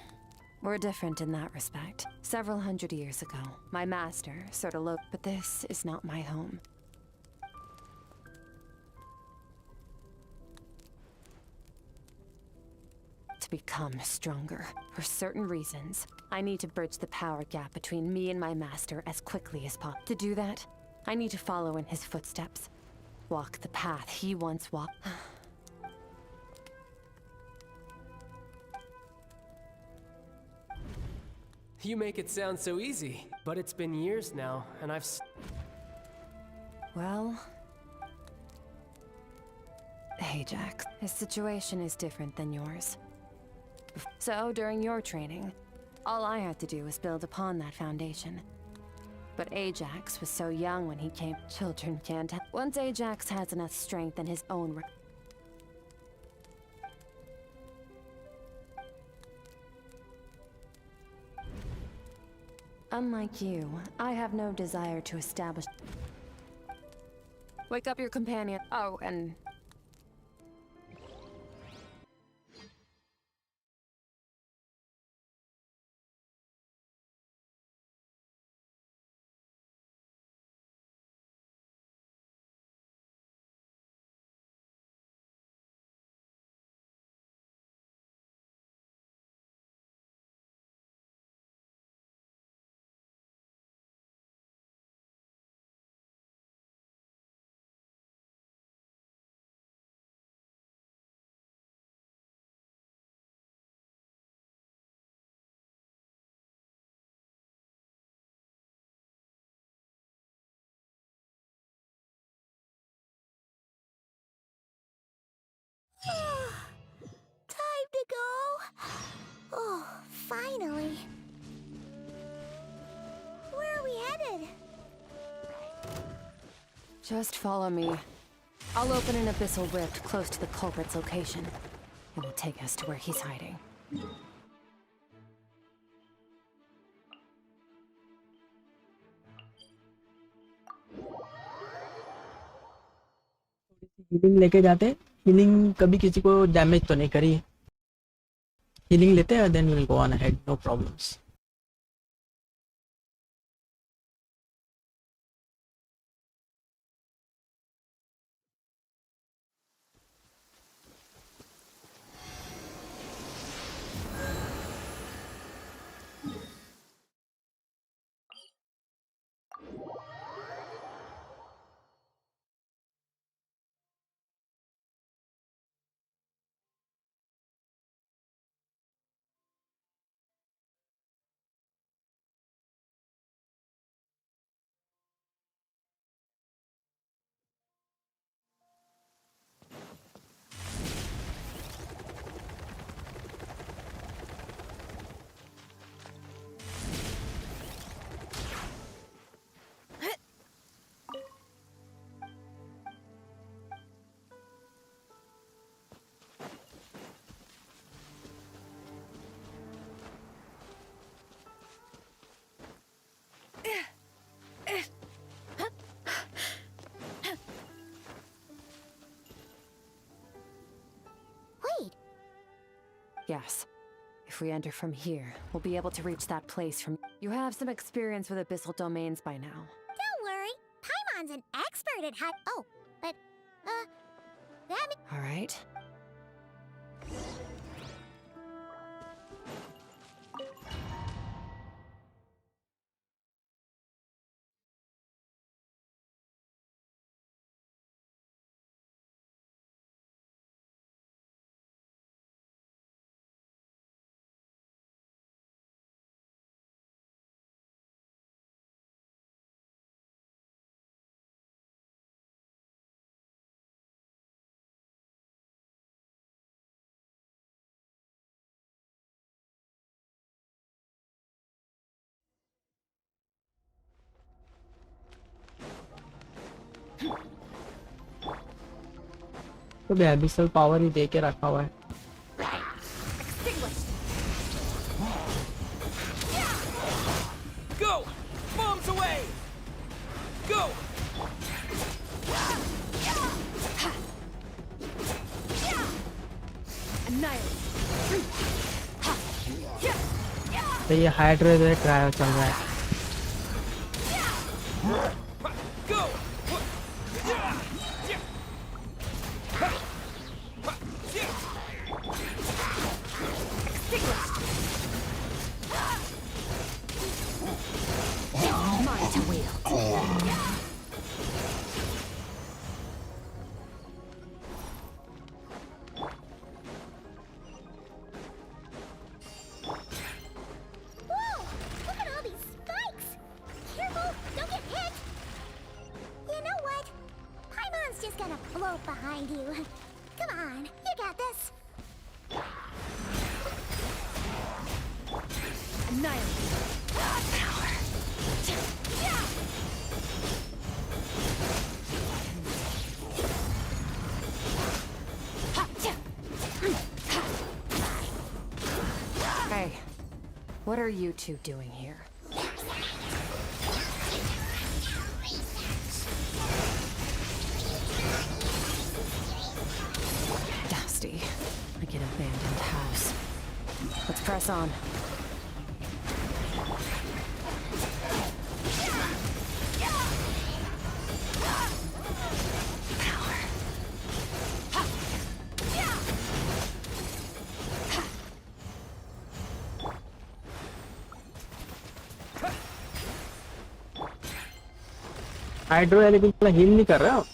we're different in that respect. Several hundred years ago, my master sort of but this is not my home. To become stronger, for certain reasons, I need to bridge the power gap between me and my master as quickly as possible. To do that, I need to follow in his footsteps. Walk the path he once walked. You make it sound so easy, but it's been years now, and I've... Well... Ajax, his situation is different than yours. So, during your training, all I had to do was build upon that foundation. But Ajax was so young when he came. Children can't. Once Ajax has enough strength in his own. Unlike you, I have no desire to establish. Wake up your companion. Oh, and. Time to go. Oh, finally. Where are we headed? Just follow me. I'll open an abyssal rift close to the culprit's location. It will take us to where he's hiding. Healing लेके जाते, healing कभी किसी को damage तो नहीं करी। Healing लेते हैं, then we will go on ahead, no problems. Yes. If we enter from here, we'll be able to reach that place from... You have some experience with abyssal domains by now. Don't worry. Paimon's an expert at Oh, but, that... All right. तो भी abyssal power ही दे के रखा हुआ है। Go! Bombs away! Go! तो ये hydro trial चल रहा है। Behind you. Come on, you got this. Hey, what are you two doing here? Like an abandoned house. Let's press on. Hydro element heal नहीं कर रहा।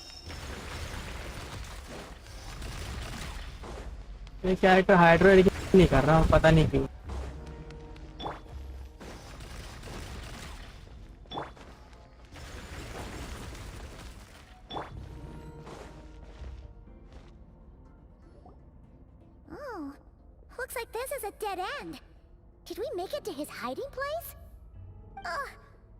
ये कैरेक्टर हाइड्रो एलिमेंट नहीं कर रहा, पता नहीं क्यों। Oh, looks like this is a dead end. Did we make it to his hiding place? Ugh,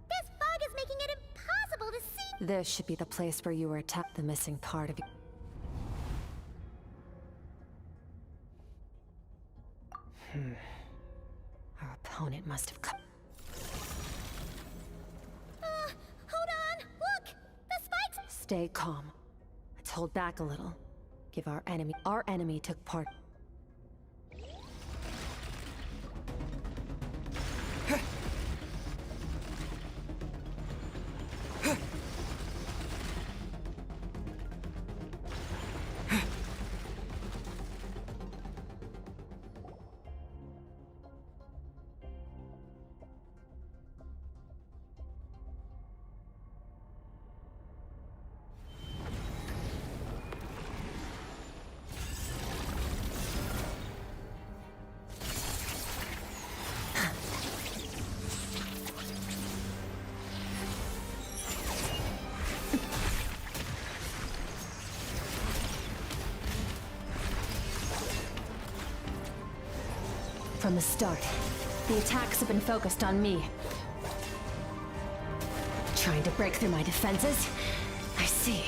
this fog is making it impossible to see. This should be the place where you were attacked, the missing part of you. Our opponent must have come. Hold on! Look! The spikes! Stay calm. Let's hold back a little. Give our enemy took part. From the start, the attacks have been focused on me. Trying to break through my defenses? I see.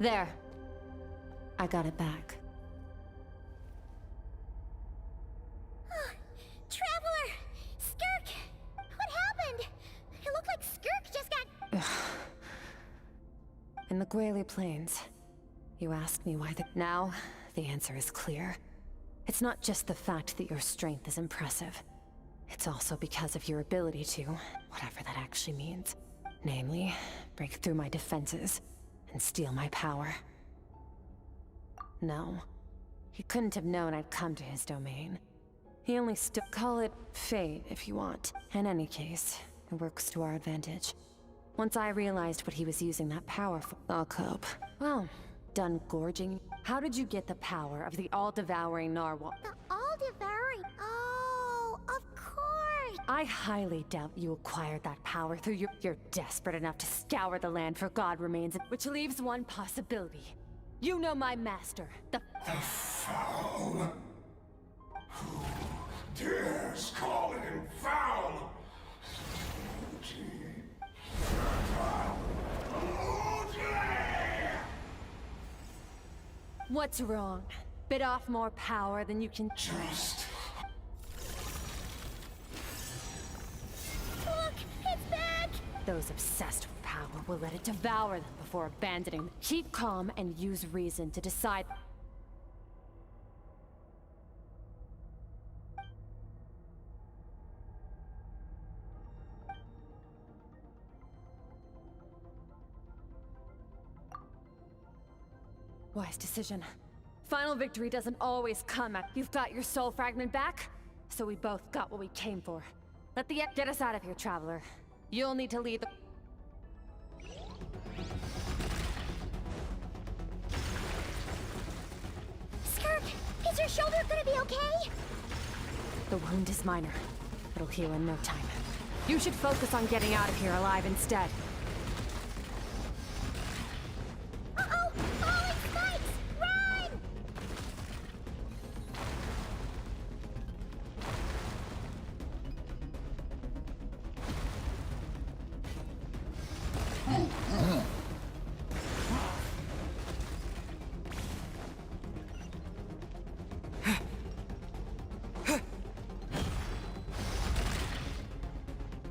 There. I got it back. Traveler! Skirk! What happened? It looked like Skirk just got... In the Gwali Plains, you asked me why Now, the answer is clear. It's not just the fact that your strength is impressive. It's also because of your ability to, whatever that actually means. Namely, break through my defenses and steal my power. No, he couldn't have known I'd come to his domain. He only call it fate if you want. In any case, it works to our advantage. Once I realized what he was using that power for, I'll cope. Well, done gorging? How did you get the power of the all-devouring narwhal? The all-devouring... Oh, of course! I highly doubt you acquired that power through You're desperate enough to scour the land for god remains, which leaves one possibility. You know my master, the foul. Who dares call him foul? What's wrong? Bit off more power than you can... Just... Look! It's back! Those obsessed with power will let it devour them before abandoning them. Keep calm and use reason to decide... Wise decision. Final victory doesn't always come at... You've got your soul fragment back, so we both got what we came for. Let the... Get us out of here, Traveler. You'll need to lead the... Skirk, is your shoulder gonna be okay? The wound is minor. It'll heal in no time. You should focus on getting out of here alive instead. Uh-oh! Falling spikes! Run!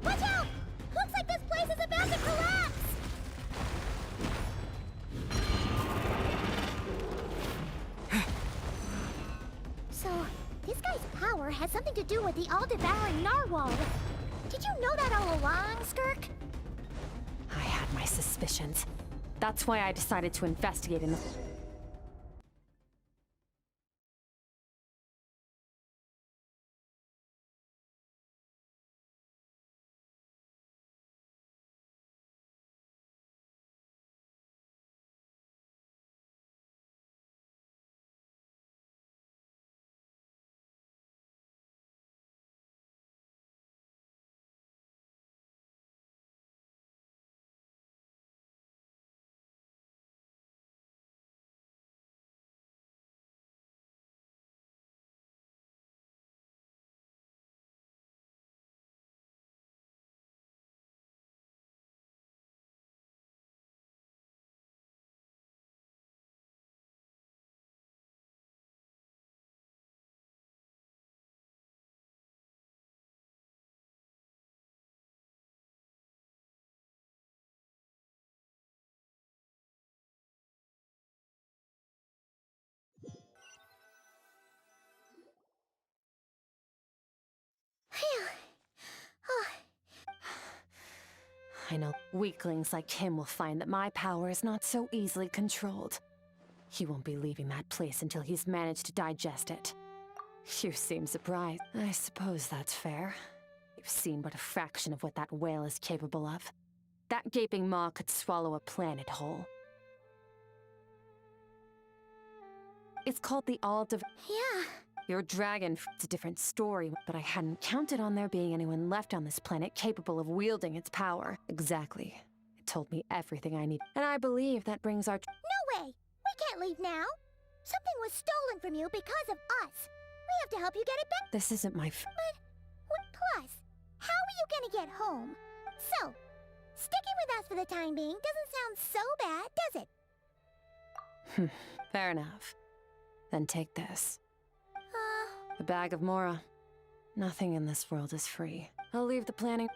Watch out! Looks like this place is about to collapse! So, this guy's power has something to do with the all-devouring narwhal. Did you know that all along, Skirk? I had my suspicions. That's why I decided to investigate in the... Phew. Oh, I know weaklings like him will find that my power is not so easily controlled. He won't be leaving that place until he's managed to digest it. You seem surprised. I suppose that's fair. You've seen but a fraction of what that whale is capable of. That gaping maw could swallow a planet whole. It's called the yeah. Your dragon, it's a different story, but I hadn't counted on there being anyone left on this planet capable of wielding its power. Exactly. It told me everything I need. And I believe that brings our... No way! We can't leave now! Something was stolen from you because of us! We have to help you get it back! This isn't my Plus, how are you gonna get home? So, sticking with us for the time being doesn't sound so bad, does it? Fair enough. Then take this. A bag of Mora. Nothing in this world is free. I'll leave the planning...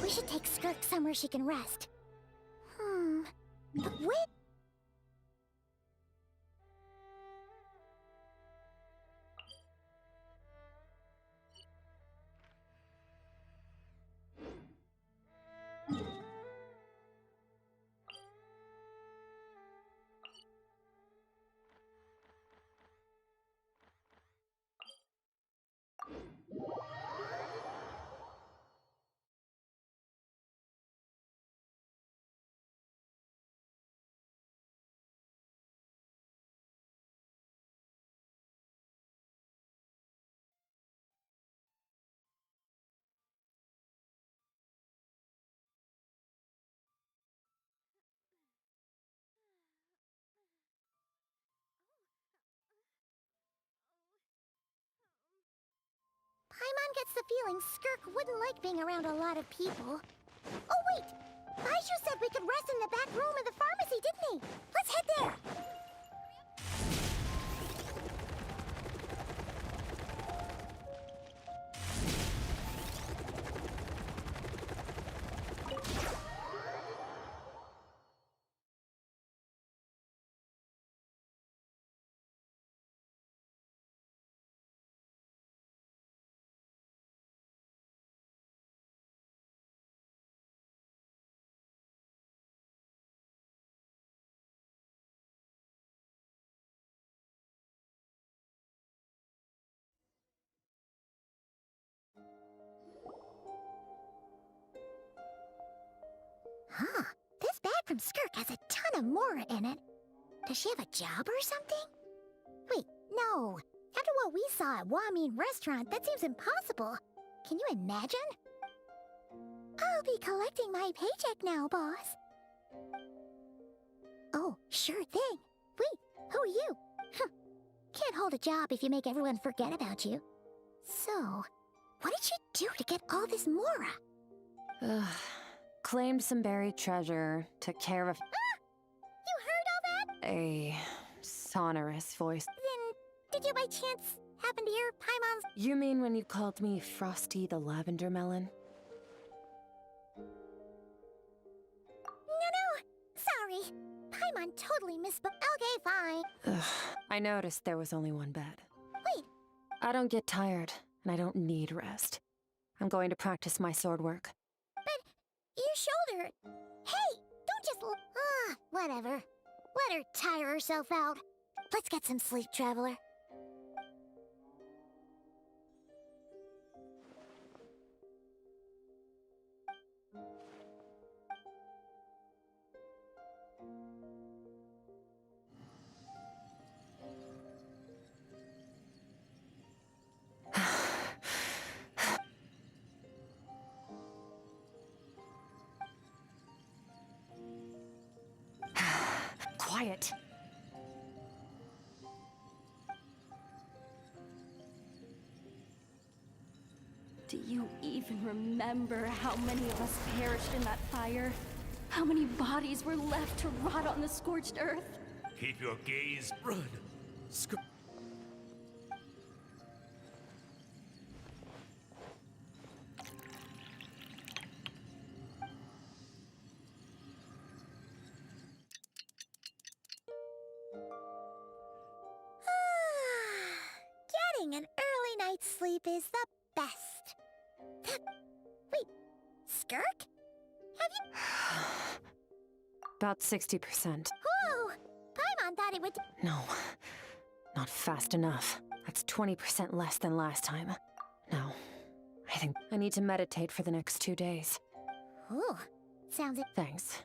We should take Skirk somewhere she can rest. But wait... Paimon gets the feeling Skirk wouldn't like being around a lot of people. Oh wait! Baiju said we could rest in the back room of the pharmacy, didn't he? Let's head there! Huh. This bag from Skirk has a ton of Mora in it. Does she have a job or something? Wait, no. After what we saw at Wamin Restaurant, that seems impossible. Can you imagine? I'll be collecting my paycheck now, boss. Oh, sure thing. Wait, who are you? Can't hold a job if you make everyone forget about you. So, what did she do to get all this Mora? Claimed some buried treasure, took care of... Ah! You heard all that? A sonorous voice. Then, did you by chance happen to hear Paimon's... You mean when you called me Frosty the Lavender Melon? No, sorry. Paimon totally misspoke. Okay, fine. Ugh, I noticed there was only one bed. Wait. I don't get tired, and I don't need rest. I'm going to practice my sword work. Your shoulder... Hey, don't just... whatever. Let her tire herself out. Let's get some sleep, Traveler. Quiet. Do you even remember how many of us perished in that fire? How many bodies were left to rot on the scorched earth? Keep your gaze. Run. Getting an early night's sleep is the best. Wait, Skirk? Have you... About 60%. Whoa! Paimon thought it would... No, not fast enough. That's 20% less than last time. No, I think I need to meditate for the next 2 days. Ooh, sounds... Thanks.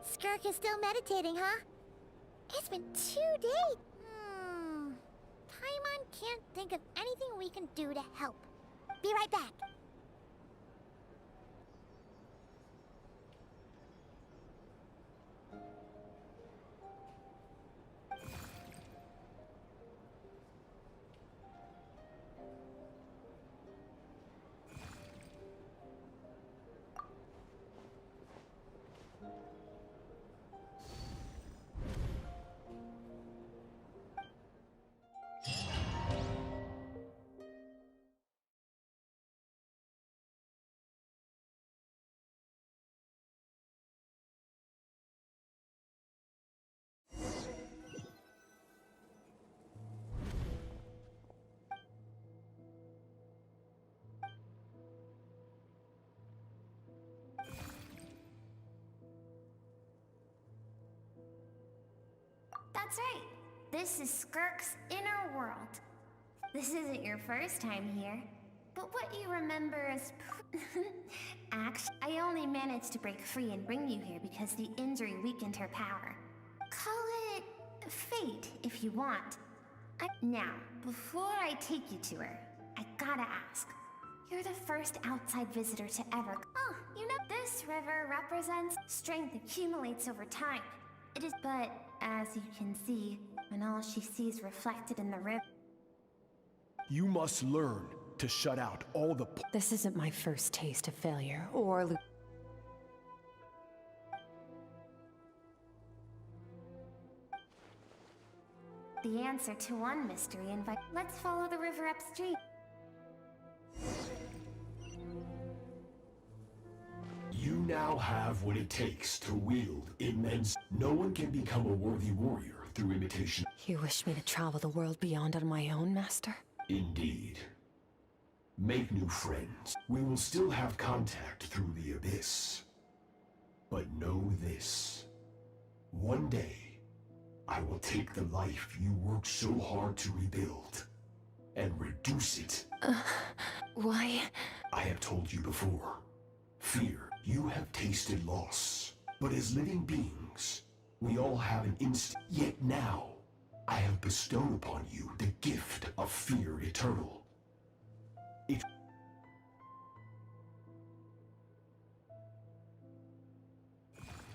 Skirk is still meditating, huh? It's been 2 days. Paimon can't think of anything we can do to help. Be right back. That's right. This is Skirk's inner world. This isn't your first time here. But what you remember as... Actually, I only managed to break free and bring you here because the injury weakened her power. Call fate, if you want. Now, before I take you to her, I gotta ask. You're the first outside visitor to ever. Oh, you know, this river represents strength accumulates over time. It is, but as you can see, when all she sees reflected in the river. You must learn to shut out all the. This isn't my first taste of failure or. The answer to one mystery invite. Let's follow the river upstream. You now have what it takes to wield immense. No one can become a worthy warrior through imitation. You wish me to travel the world beyond on my own, Master? Indeed. Make new friends. We will still have contact through the abyss. But know this. One day, I will take the life you worked so hard to rebuild and reduce it. Why? I have told you before. Fear. You have tasted loss. But as living beings, we all have an instinct. Yet now, I have bestowed upon you the gift of fear eternal.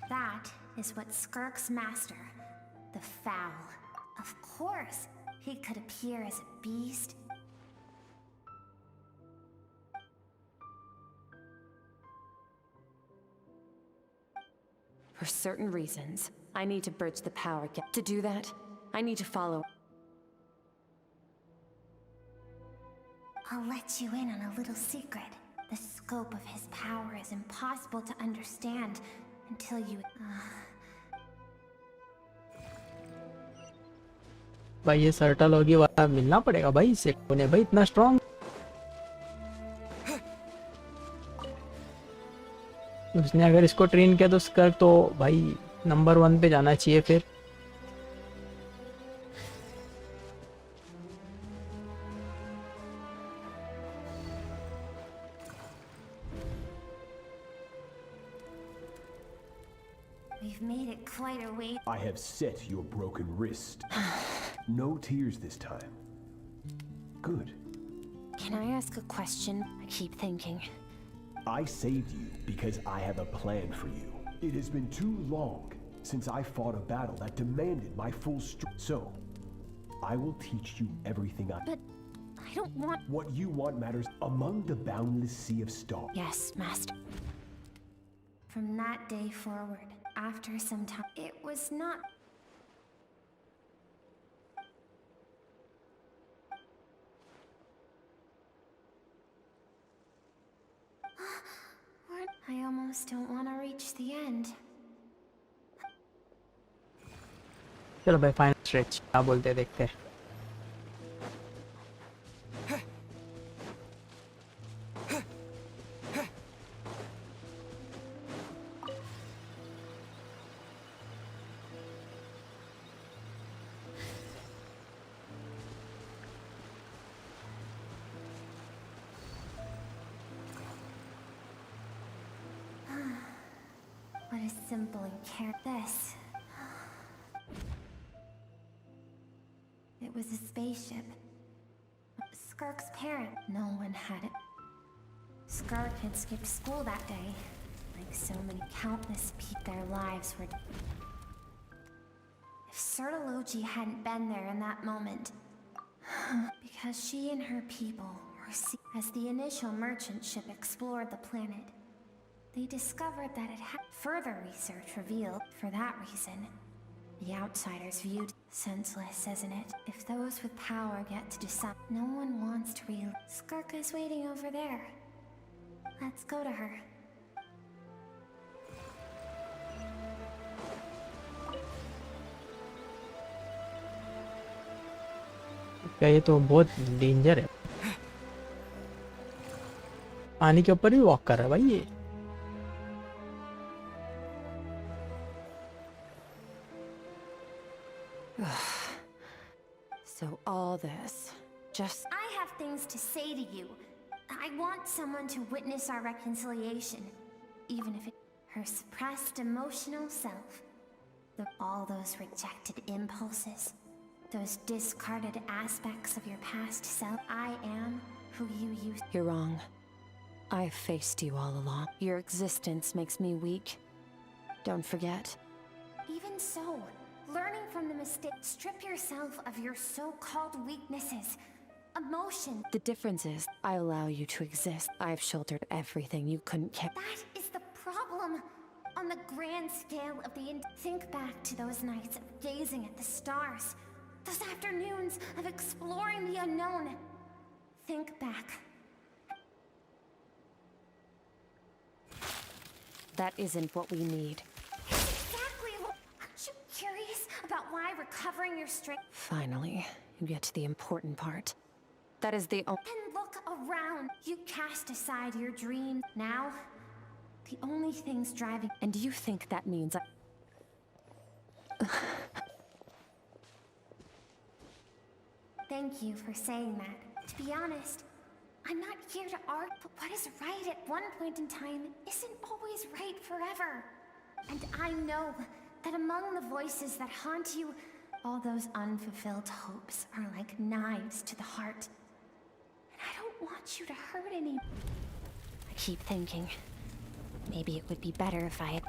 That is what Skirk's master, the Foul. Of course, he could appear as a beast. For certain reasons, I need to bridge the power gap. To do that, I need to follow. I'll let you in on a little secret. The scope of his power is impossible to understand until you... भाई ये सर्टोलॉजी वाला मिलना पड़ेगा भाई इससे उन्हें भाई इतना स्ट्रॉन्ग उसने अगर इसको ट्रेन किया तो स्कर्क तो भाई नंबर 1 पे जाना चाहिए फिर We've made it quite a way. I have set your broken wrist. No tears this time. Good. Can I ask a question? I keep thinking. I saved you because I have a plan for you. It has been too long since I fought a battle that demanded my full strength. So, I will teach you everything I... But I don't want... What you want matters among the boundless sea of stars. Yes, Master. From that day forward, after some time, it was not... I almost don't want to reach the end. चलो भाई final stretch क्या बोलते हैं देखते हैं What a simple and care this. It was a spaceship. Skirk's parent. No one had it. Skirk had skipped school that day. Like so many countless people, their lives were... If Sertology hadn't been there in that moment... because she and her people were... As the initial merchant ship explored the planet, they discovered that it had... Further research revealed, for that reason, the outsiders viewed senseless, isn't it? If those with power get to decide, no one wants to real. Skirk is waiting over there. Let's go to her. क्या ये तो बहुत danger है पानी के ऊपर भी walk कर रहा है भाई ये So all this, just... I have things to say to you. I want someone to witness our reconciliation, even if it... Her suppressed emotional self. All those rejected impulses, those discarded aspects of your past self. I am who you used. You're wrong. I've faced you all along. Your existence makes me weak. Don't forget. Even so, learning from the mistake, strip yourself of your so-called weaknesses, emotion. The difference is, I allow you to exist. I've shouldered everything you couldn't carry. That is the problem. On the grand scale of the think back to those nights of gazing at the stars, those afternoons of exploring the unknown. Think back. That isn't what we need. Exactly. Aren't you curious about why recovering your strength? Finally, you get to the important part. That is the only. And look around. You cast aside your dreams. Now, the only things driving. And do you think that means Thank you for saying that. To be honest, I'm not here to argue, but what is right at one point in time isn't always right forever. And I know that among the voices that haunt you, all those unfulfilled hopes are like knives to the heart. And I don't want you to hurt any. I keep thinking, maybe it would be better if I had.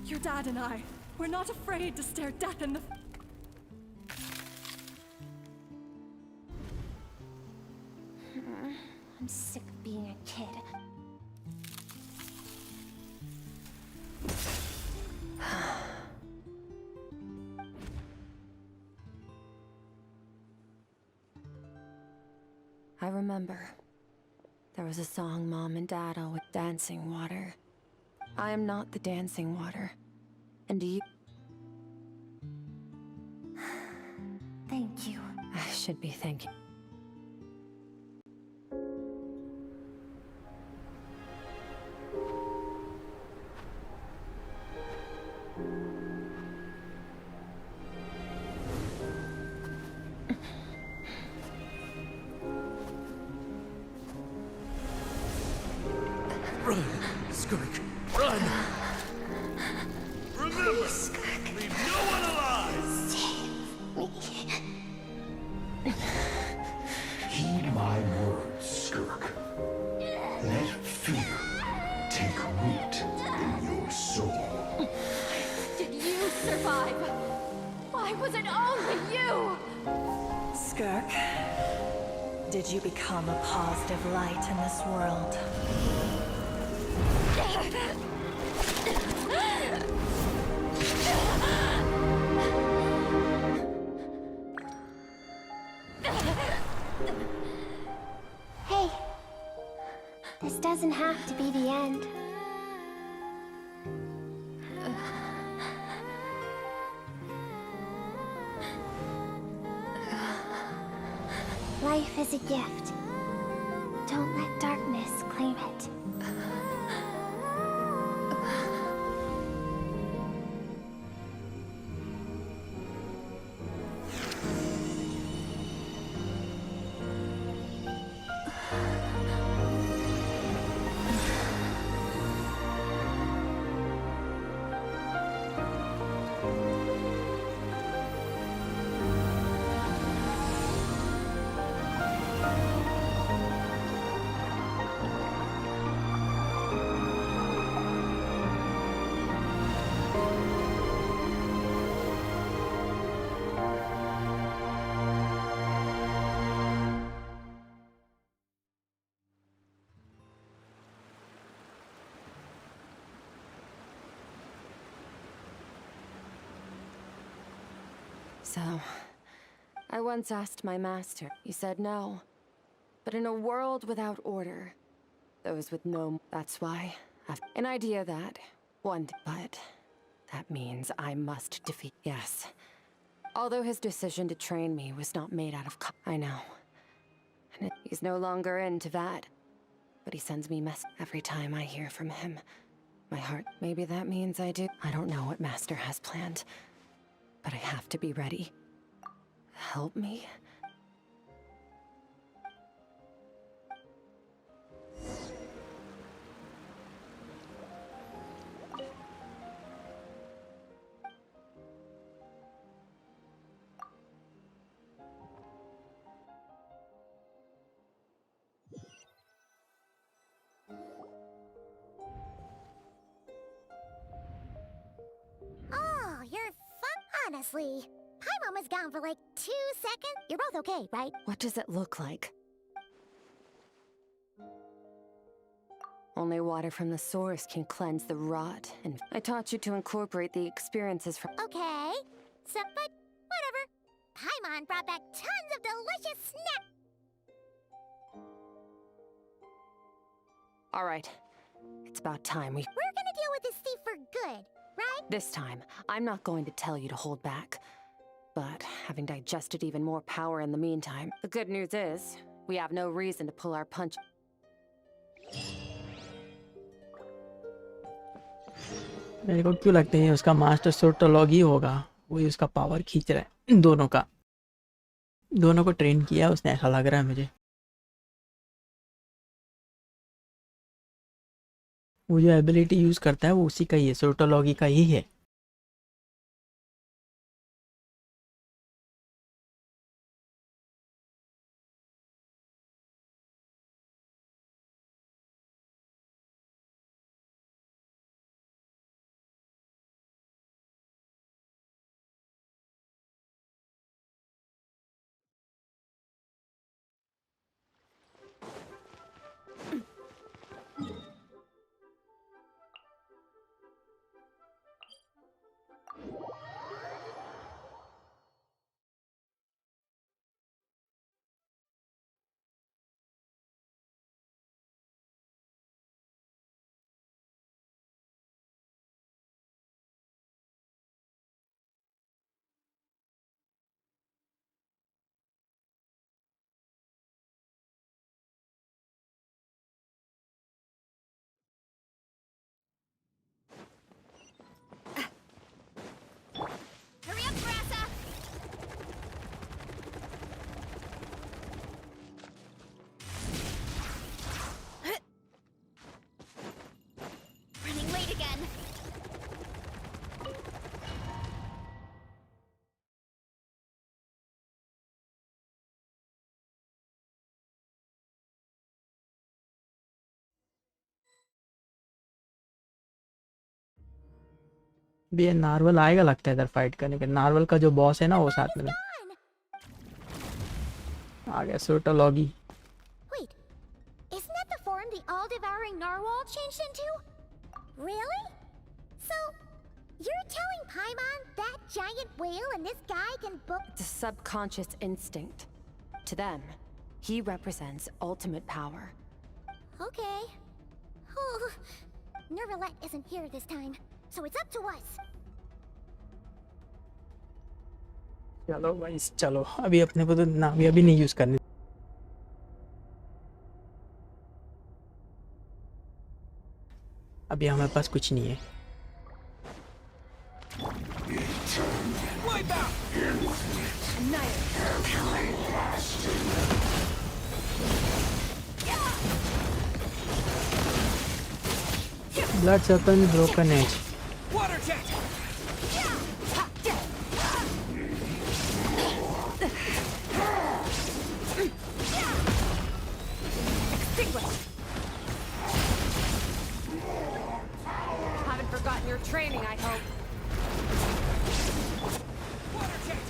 Your dad and I, we're not afraid to stare death in the... I'm sick of being a kid. I remember. There was a song Mom and Dad always dancing water. I am not the dancing water. And do you? Thank you. I should be thanking. Run, Skirk, run! Remember, leave no one alive! Heed my words, Skirk. Let fear take root in your soul. Did you survive? Why was it only you? Skirk, did you become a positive light in this world? Hey, this doesn't have to be the end. Life is a gift. Don't let darkness claim it. So, I once asked my master. He said no. But in a world without order, those with no... That's why I've an idea that but that means I must defeat... Yes. Although his decision to train me was not made out of... I know. And he's no longer into that. But he sends me every time I hear from him. My heart... Maybe that means I do. I don't know what Master has planned. But I have to be ready. Help me? honestly. Paimon was gone for like 2 seconds. You're both okay, right? What does it look like? Only water from the source can cleanse the rot, and I taught you to incorporate the experiences from— Okay. So, but whatever. Paimon brought back tons of delicious snacks. All right. It's about time we— We're gonna deal with this thief for good, right? This time, I'm not going to tell you to hold back. But having digested even more power in the meantime, the good news is, we have no reason to pull our punch. मेरे को क्यों लगता है उसका master सोटोलॉग ही होगा, वही उसका power खींच रहा है इन दोनों को ट्रेन किया उसने, ऐसा लग रहा है मुझे। वो जो एबिलिटी यूज करता है वो उसी का ही है, सोटोलॉगी का ही है। Hurry up, Grassa! Running late again. भी ये नार्वल आएगा लगता है इधर फाइट करने के। नार्वल का जो बॉस है ना वो साथ में आ गया, सोटोलॉगी। Wait, isn't that the form the all-devouring narwhal changed into? Really? So, you're telling Paimon that giant whale and this guy can book— It's a subconscious instinct. To them, he represents ultimate power. Okay. Oh, Nervalette isn't here this time, so it's up to us. चलो भाई चलो, अभी अपने को तो नाम अभी नहीं यूज करने। अभी हमारे पास कुछ नहीं है। ब्लड सर्पल broken edge. Haven't forgotten your training, I hope. Water jet!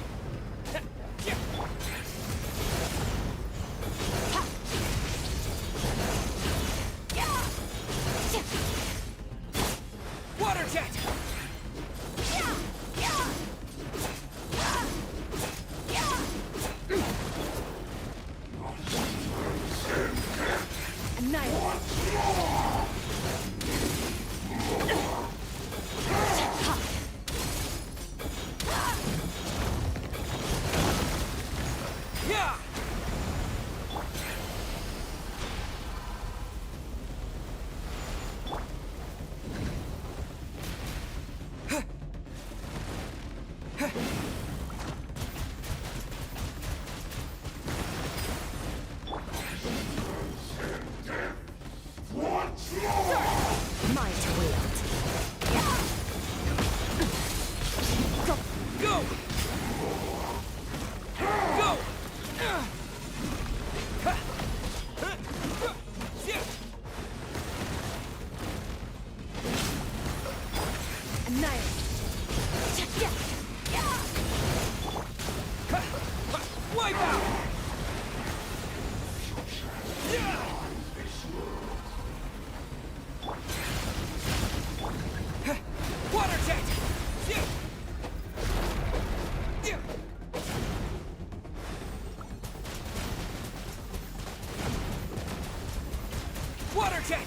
Water jet!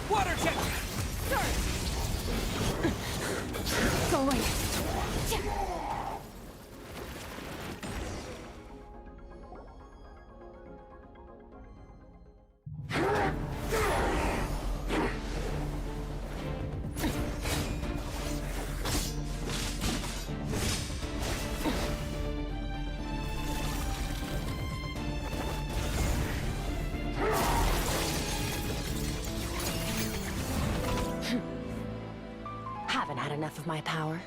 Water jet! Go away. Haven't had enough of my power.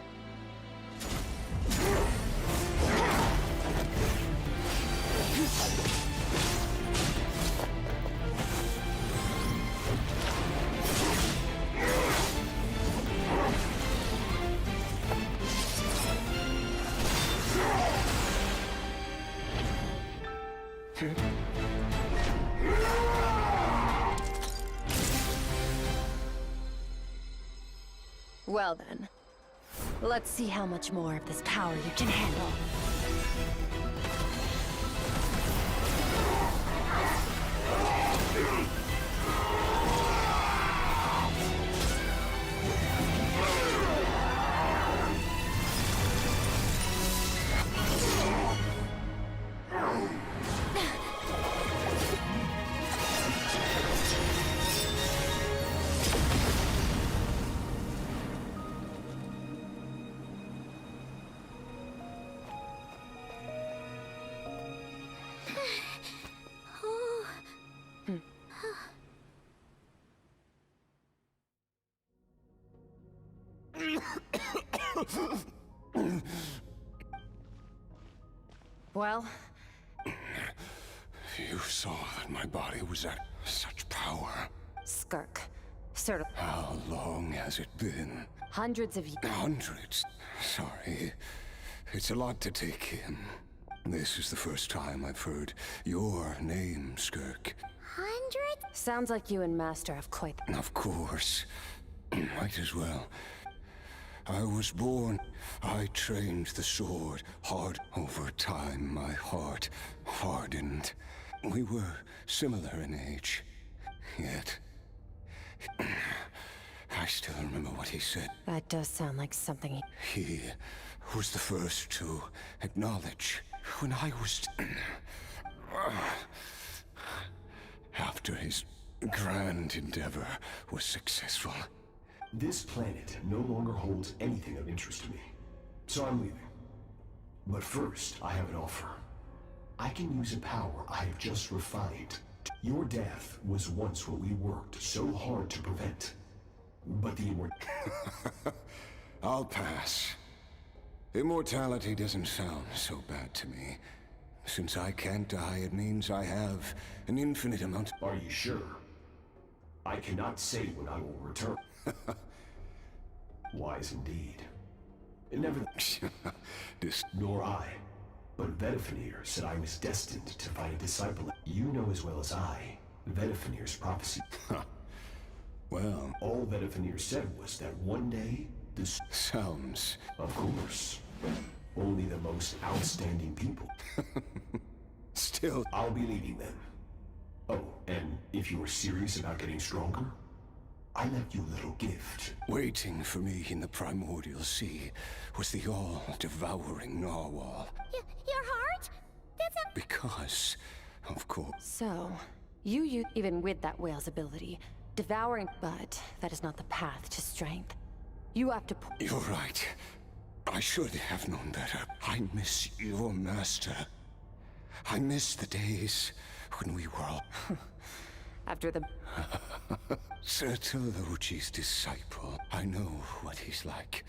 Well then, let's see how much more of this power you can handle. Well? You saw that my body was at such power. Skirk. Sort of. How long has it been? Hundreds of years. Hundreds? Sorry. It's a lot to take in. This is the first time I've heard your name, Skirk. Hundred? Sounds like you and Master have quite... Of course. Might as well. I was born. I trained the sword hard. Over time, my heart hardened. We were similar in age. Yet... I still remember what he said. That does sound like something He was the first to acknowledge when I was... After his grand endeavor was successful. This planet no longer holds anything of interest to me, so I'm leaving. But first, I have an offer. I can use a power I have just refined. Your death was once what we worked so hard to prevent. But the I'll pass. Immortality doesn't sound so bad to me. Since I can't die, it means I have an infinite amount. Are you sure? I cannot say when I will return. Wise indeed. It never... Nor I. But Vedifenir said I was destined to find a disciple. You know as well as I, Vedifenir's prophecy. Well... All Vedifenir said was that one day, this... Sounds... Of course. Only the most outstanding people. Still... I'll be leaving them. Oh, and if you were serious about getting stronger, I left you a little gift. Waiting for me in the primordial sea was the all-devouring narwhal. Your heart? That's a... Because, of course... So, you even with that whale's ability, devouring... But that is not the path to strength. You have to... You're right. I should have known better. I miss your master. I miss the days when we were all... After the... Sir Tologi's disciple. I know what he's like.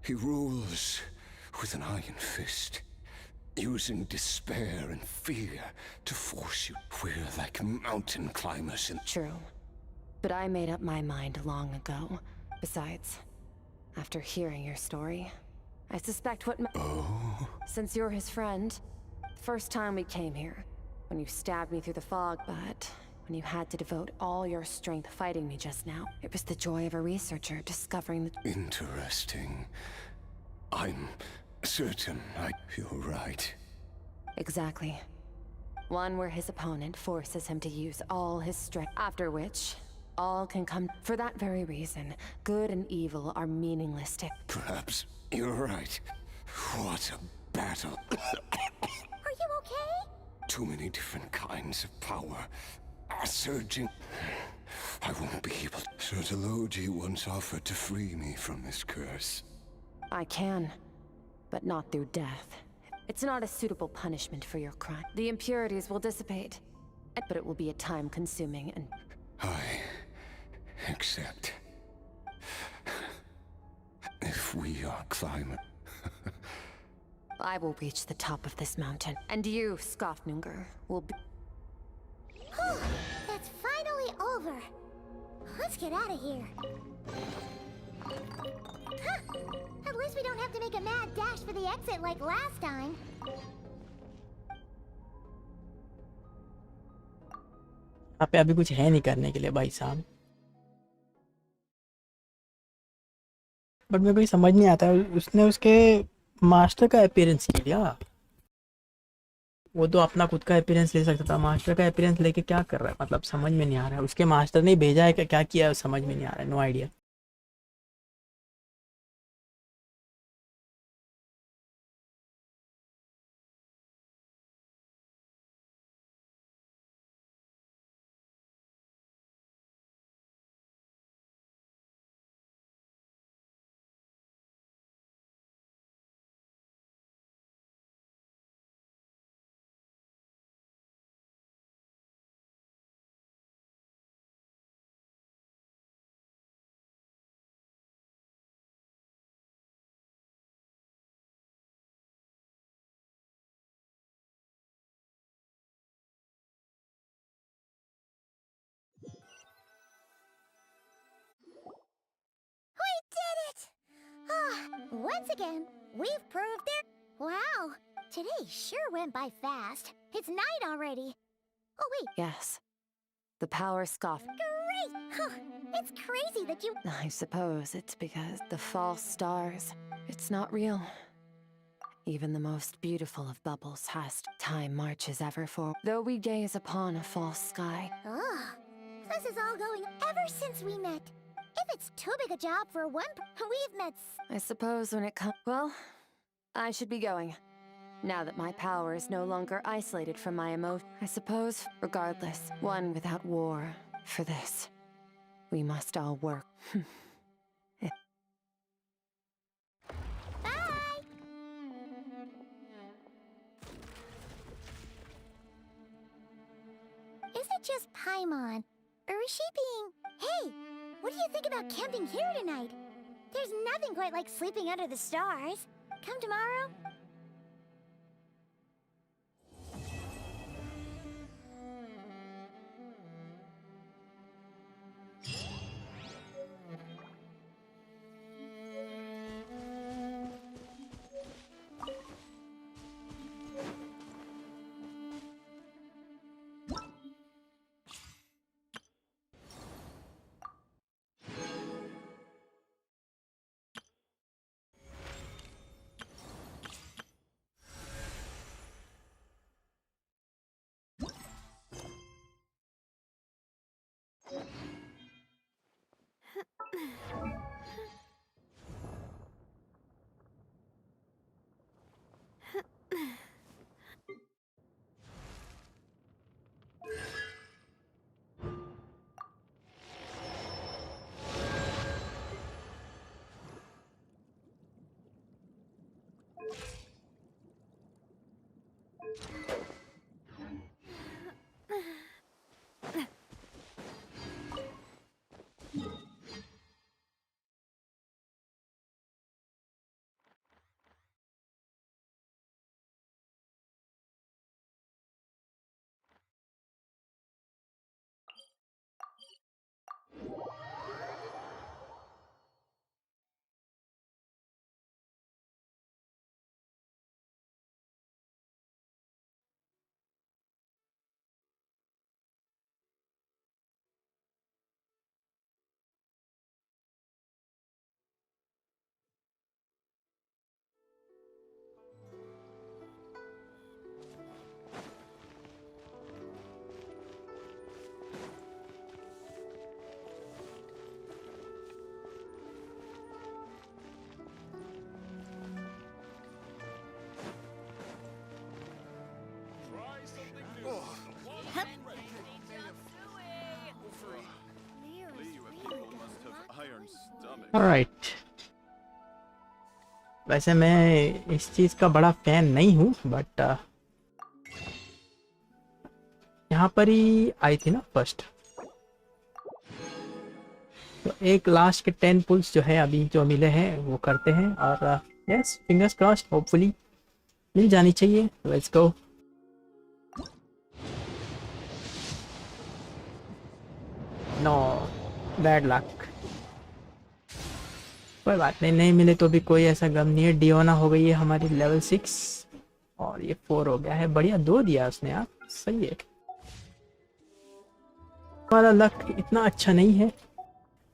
He rules with an iron fist, using despair and fear to force you. We're like mountain climbers and... True. But I made up my mind long ago. Besides, after hearing your story, I suspect what since you're his friend, the first time we came here, when you stabbed me through the fog, but when you had to devote all your strength fighting me just now, it was the joy of a researcher discovering the— Interesting. I'm certain you're right. Exactly. One where his opponent forces him to use all his strength, after which all can come. For that very reason, good and evil are meaningless to— Perhaps you're right. What a battle. Are you okay? Too many different kinds of power are surging. I won't be able to. So Logi once offered to free me from this curse. I can, but not through death. It's not a suitable punishment for your crime. The impurities will dissipate, but it will be a time-consuming and— I accept. If we are climate. I will reach the top of this mountain, and you, Skofnunger, will be— That's finally over. Let's get out of here. Huh. At least we don't have to make a mad dash for the exit like last time. यहाँ पे अभी कुछ है नहीं करने के लिए भाई साहब, बट मेरे को ये समझ नहीं आता है, उसने उसके मास्टर का अपीयरेंस किया। वो तो अपना खुद का अपीयरेंस ले सकता था, मास्टर का अपीयरेंस लेके क्या कर रहा है, मतलब समझ में नहीं आ रहा है। उसके मास्टर ने भेजा है कि क्या किया है, समझ में नहीं आ रहा है। No idea. Once again, we've proved it. Wow, today sure went by fast. It's night already. Oh wait. Yes. The power scoff. Great! Huh. It's crazy that you— I suppose it's because the false stars, it's not real. Even the most beautiful of bubbles has time marches ever forward. Though we gaze upon a false sky. Ugh. This is all going ever since we met. If it's too big a job for we've met— I suppose when it comes— Well, I should be going. Now that my power is no longer isolated from my emotion. I suppose, regardless, one without war. For this, we must all work. Bye! Is it just Paimon? Or is she being— Hey! What do you think about camping here tonight? There's nothing quite like sleeping under the stars. Come tomorrow? Alright, वैसे मैं इस चीज़ का बड़ा fan नहीं हूँ, but यहाँ पर ही आई थी ना फर्स्ट। तो एक लास्ट के 10 पुल्स जो है अभी जो मिले हैं वो करते हैं, और यस फिंगर्स क्रॉस्ड, होपफुली मिल जानी चाहिए। Let's go. No, bad luck. कोई बात नहीं, नहीं मिले तो भी कोई ऐसा गम नहीं है। डियोना हो गई है हमारी लेवल 6 और ये 4 हो गया है। बढ़िया, 2 दिया उसने यार, सही है। हमारा लक इतना अच्छा नहीं है,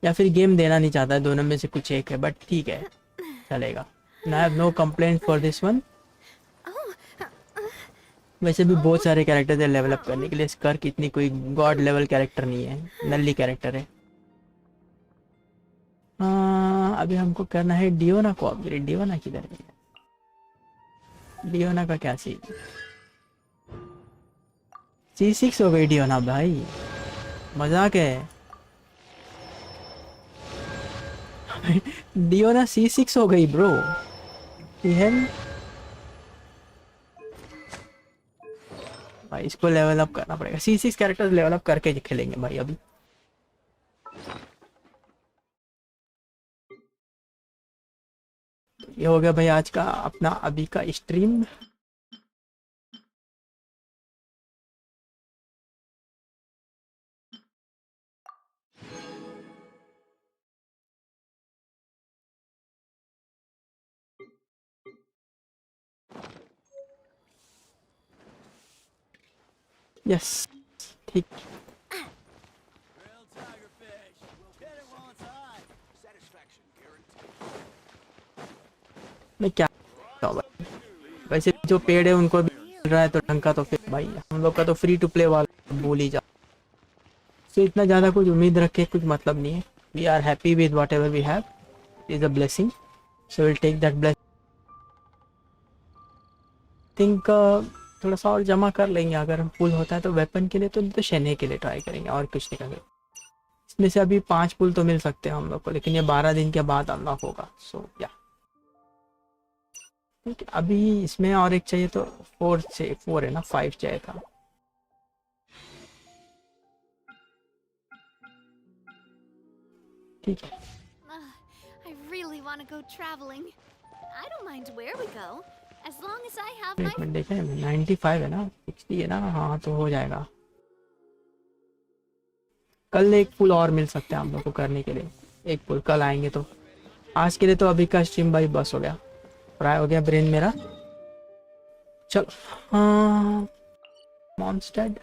या फिर गेम देना नहीं चाहता है, दोनों में से कुछ एक है, बट ठीक है चलेगा। I have no complaint for this one. वैसे भी बहुत सारे कैरेक्टर है लेवल अप करने के लिए। स्कर्क इतनी कोई गॉड लेवल कैरेक्टर नहीं है, नल्ली कैरेक्टर है। अभी हमको करना है डियोना को अपग्रेड। डियोना किधर है? डियोना का क्या सीन? C6 हो गई डियोना भाई, मजाक है। डियोना C6 हो गई ब्रो। भाई इसको लेवल अप करना पड़ेगा। C6 कैरेक्टर्स लेवल अप करके खेलेंगे भाई अभी। ये हो गया भाई आज का अपना अभी का स्ट्रीम। यस ठीक। मैं क्या भाई, वैसे जो पेड़ है उनको भी मिल रहा है तो ढंग का, तो फिर भाई हम लोग का तो फ्री टू प्ले वाला भूल ही जा। तो इतना ज़्यादा कुछ उम्मीद रखे कुछ मतलब नहीं है। We are happy with whatever we have, is a blessing, so will take that blessing. Think थोड़ा सा और जमा कर लेंगे, अगर पुल होता है तो वेपन के लिए, तो शहने के लिए ट्राई करेंगे, और कुछ नहीं करेंगे। इसमें से अभी 5 पुल तो मिल सकते हैं हम लोग को, लेकिन ये 12 दिन के बाद अनलॉक होगा। सो या अभी इसमें और एक चाहिए, तो 4 है ना, 5 चाहिए था। ठीक है। I really want to go traveling. I don't mind where we go, as long as I have my. देखें 95 है ना, 60 है ना, हाँ तो हो जाएगा। कल एक पुल और मिल सकते हैं हम लोग को करने के लिए। एक पुल कल आएंगे तो। आज के लिए तो अभी का स्ट्रीम भाई बस हो गया, फ्राई हो गया ब्रेन मेरा। चलो हाँ, मॉन्स्टर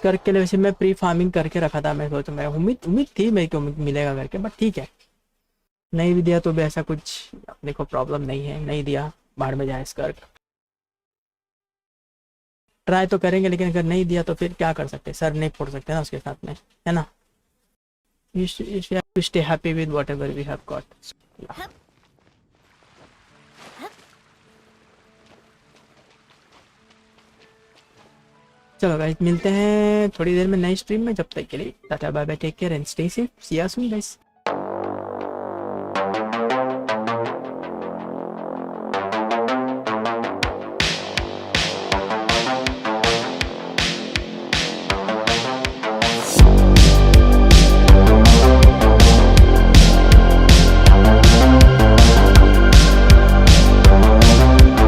करके लिए वैसे मैं प्री फार्मिंग करके रखा था। मैं सोचा, मैं उम्मीद थी मेरे को मिलेगा करके, बट ठीक है, नहीं भी दिया तो भी ऐसा कुछ अपने को प्रॉब्लम नहीं है। नहीं दिया बाहर में जाए, स्कर्क ट्राई तो करेंगे, लेकिन अगर नहीं दिया तो फिर क्या कर सकते, सर नहीं फोड़ सकते ना उसके साथ में, है ना। You have to stay happy with whatever we have got. Yeah. चलो गाइस, मिलते हैं थोड़ी देर में नई स्ट्रीम में। जब तक के लिए tata bye bye, take care and stay safe. See you soon guys.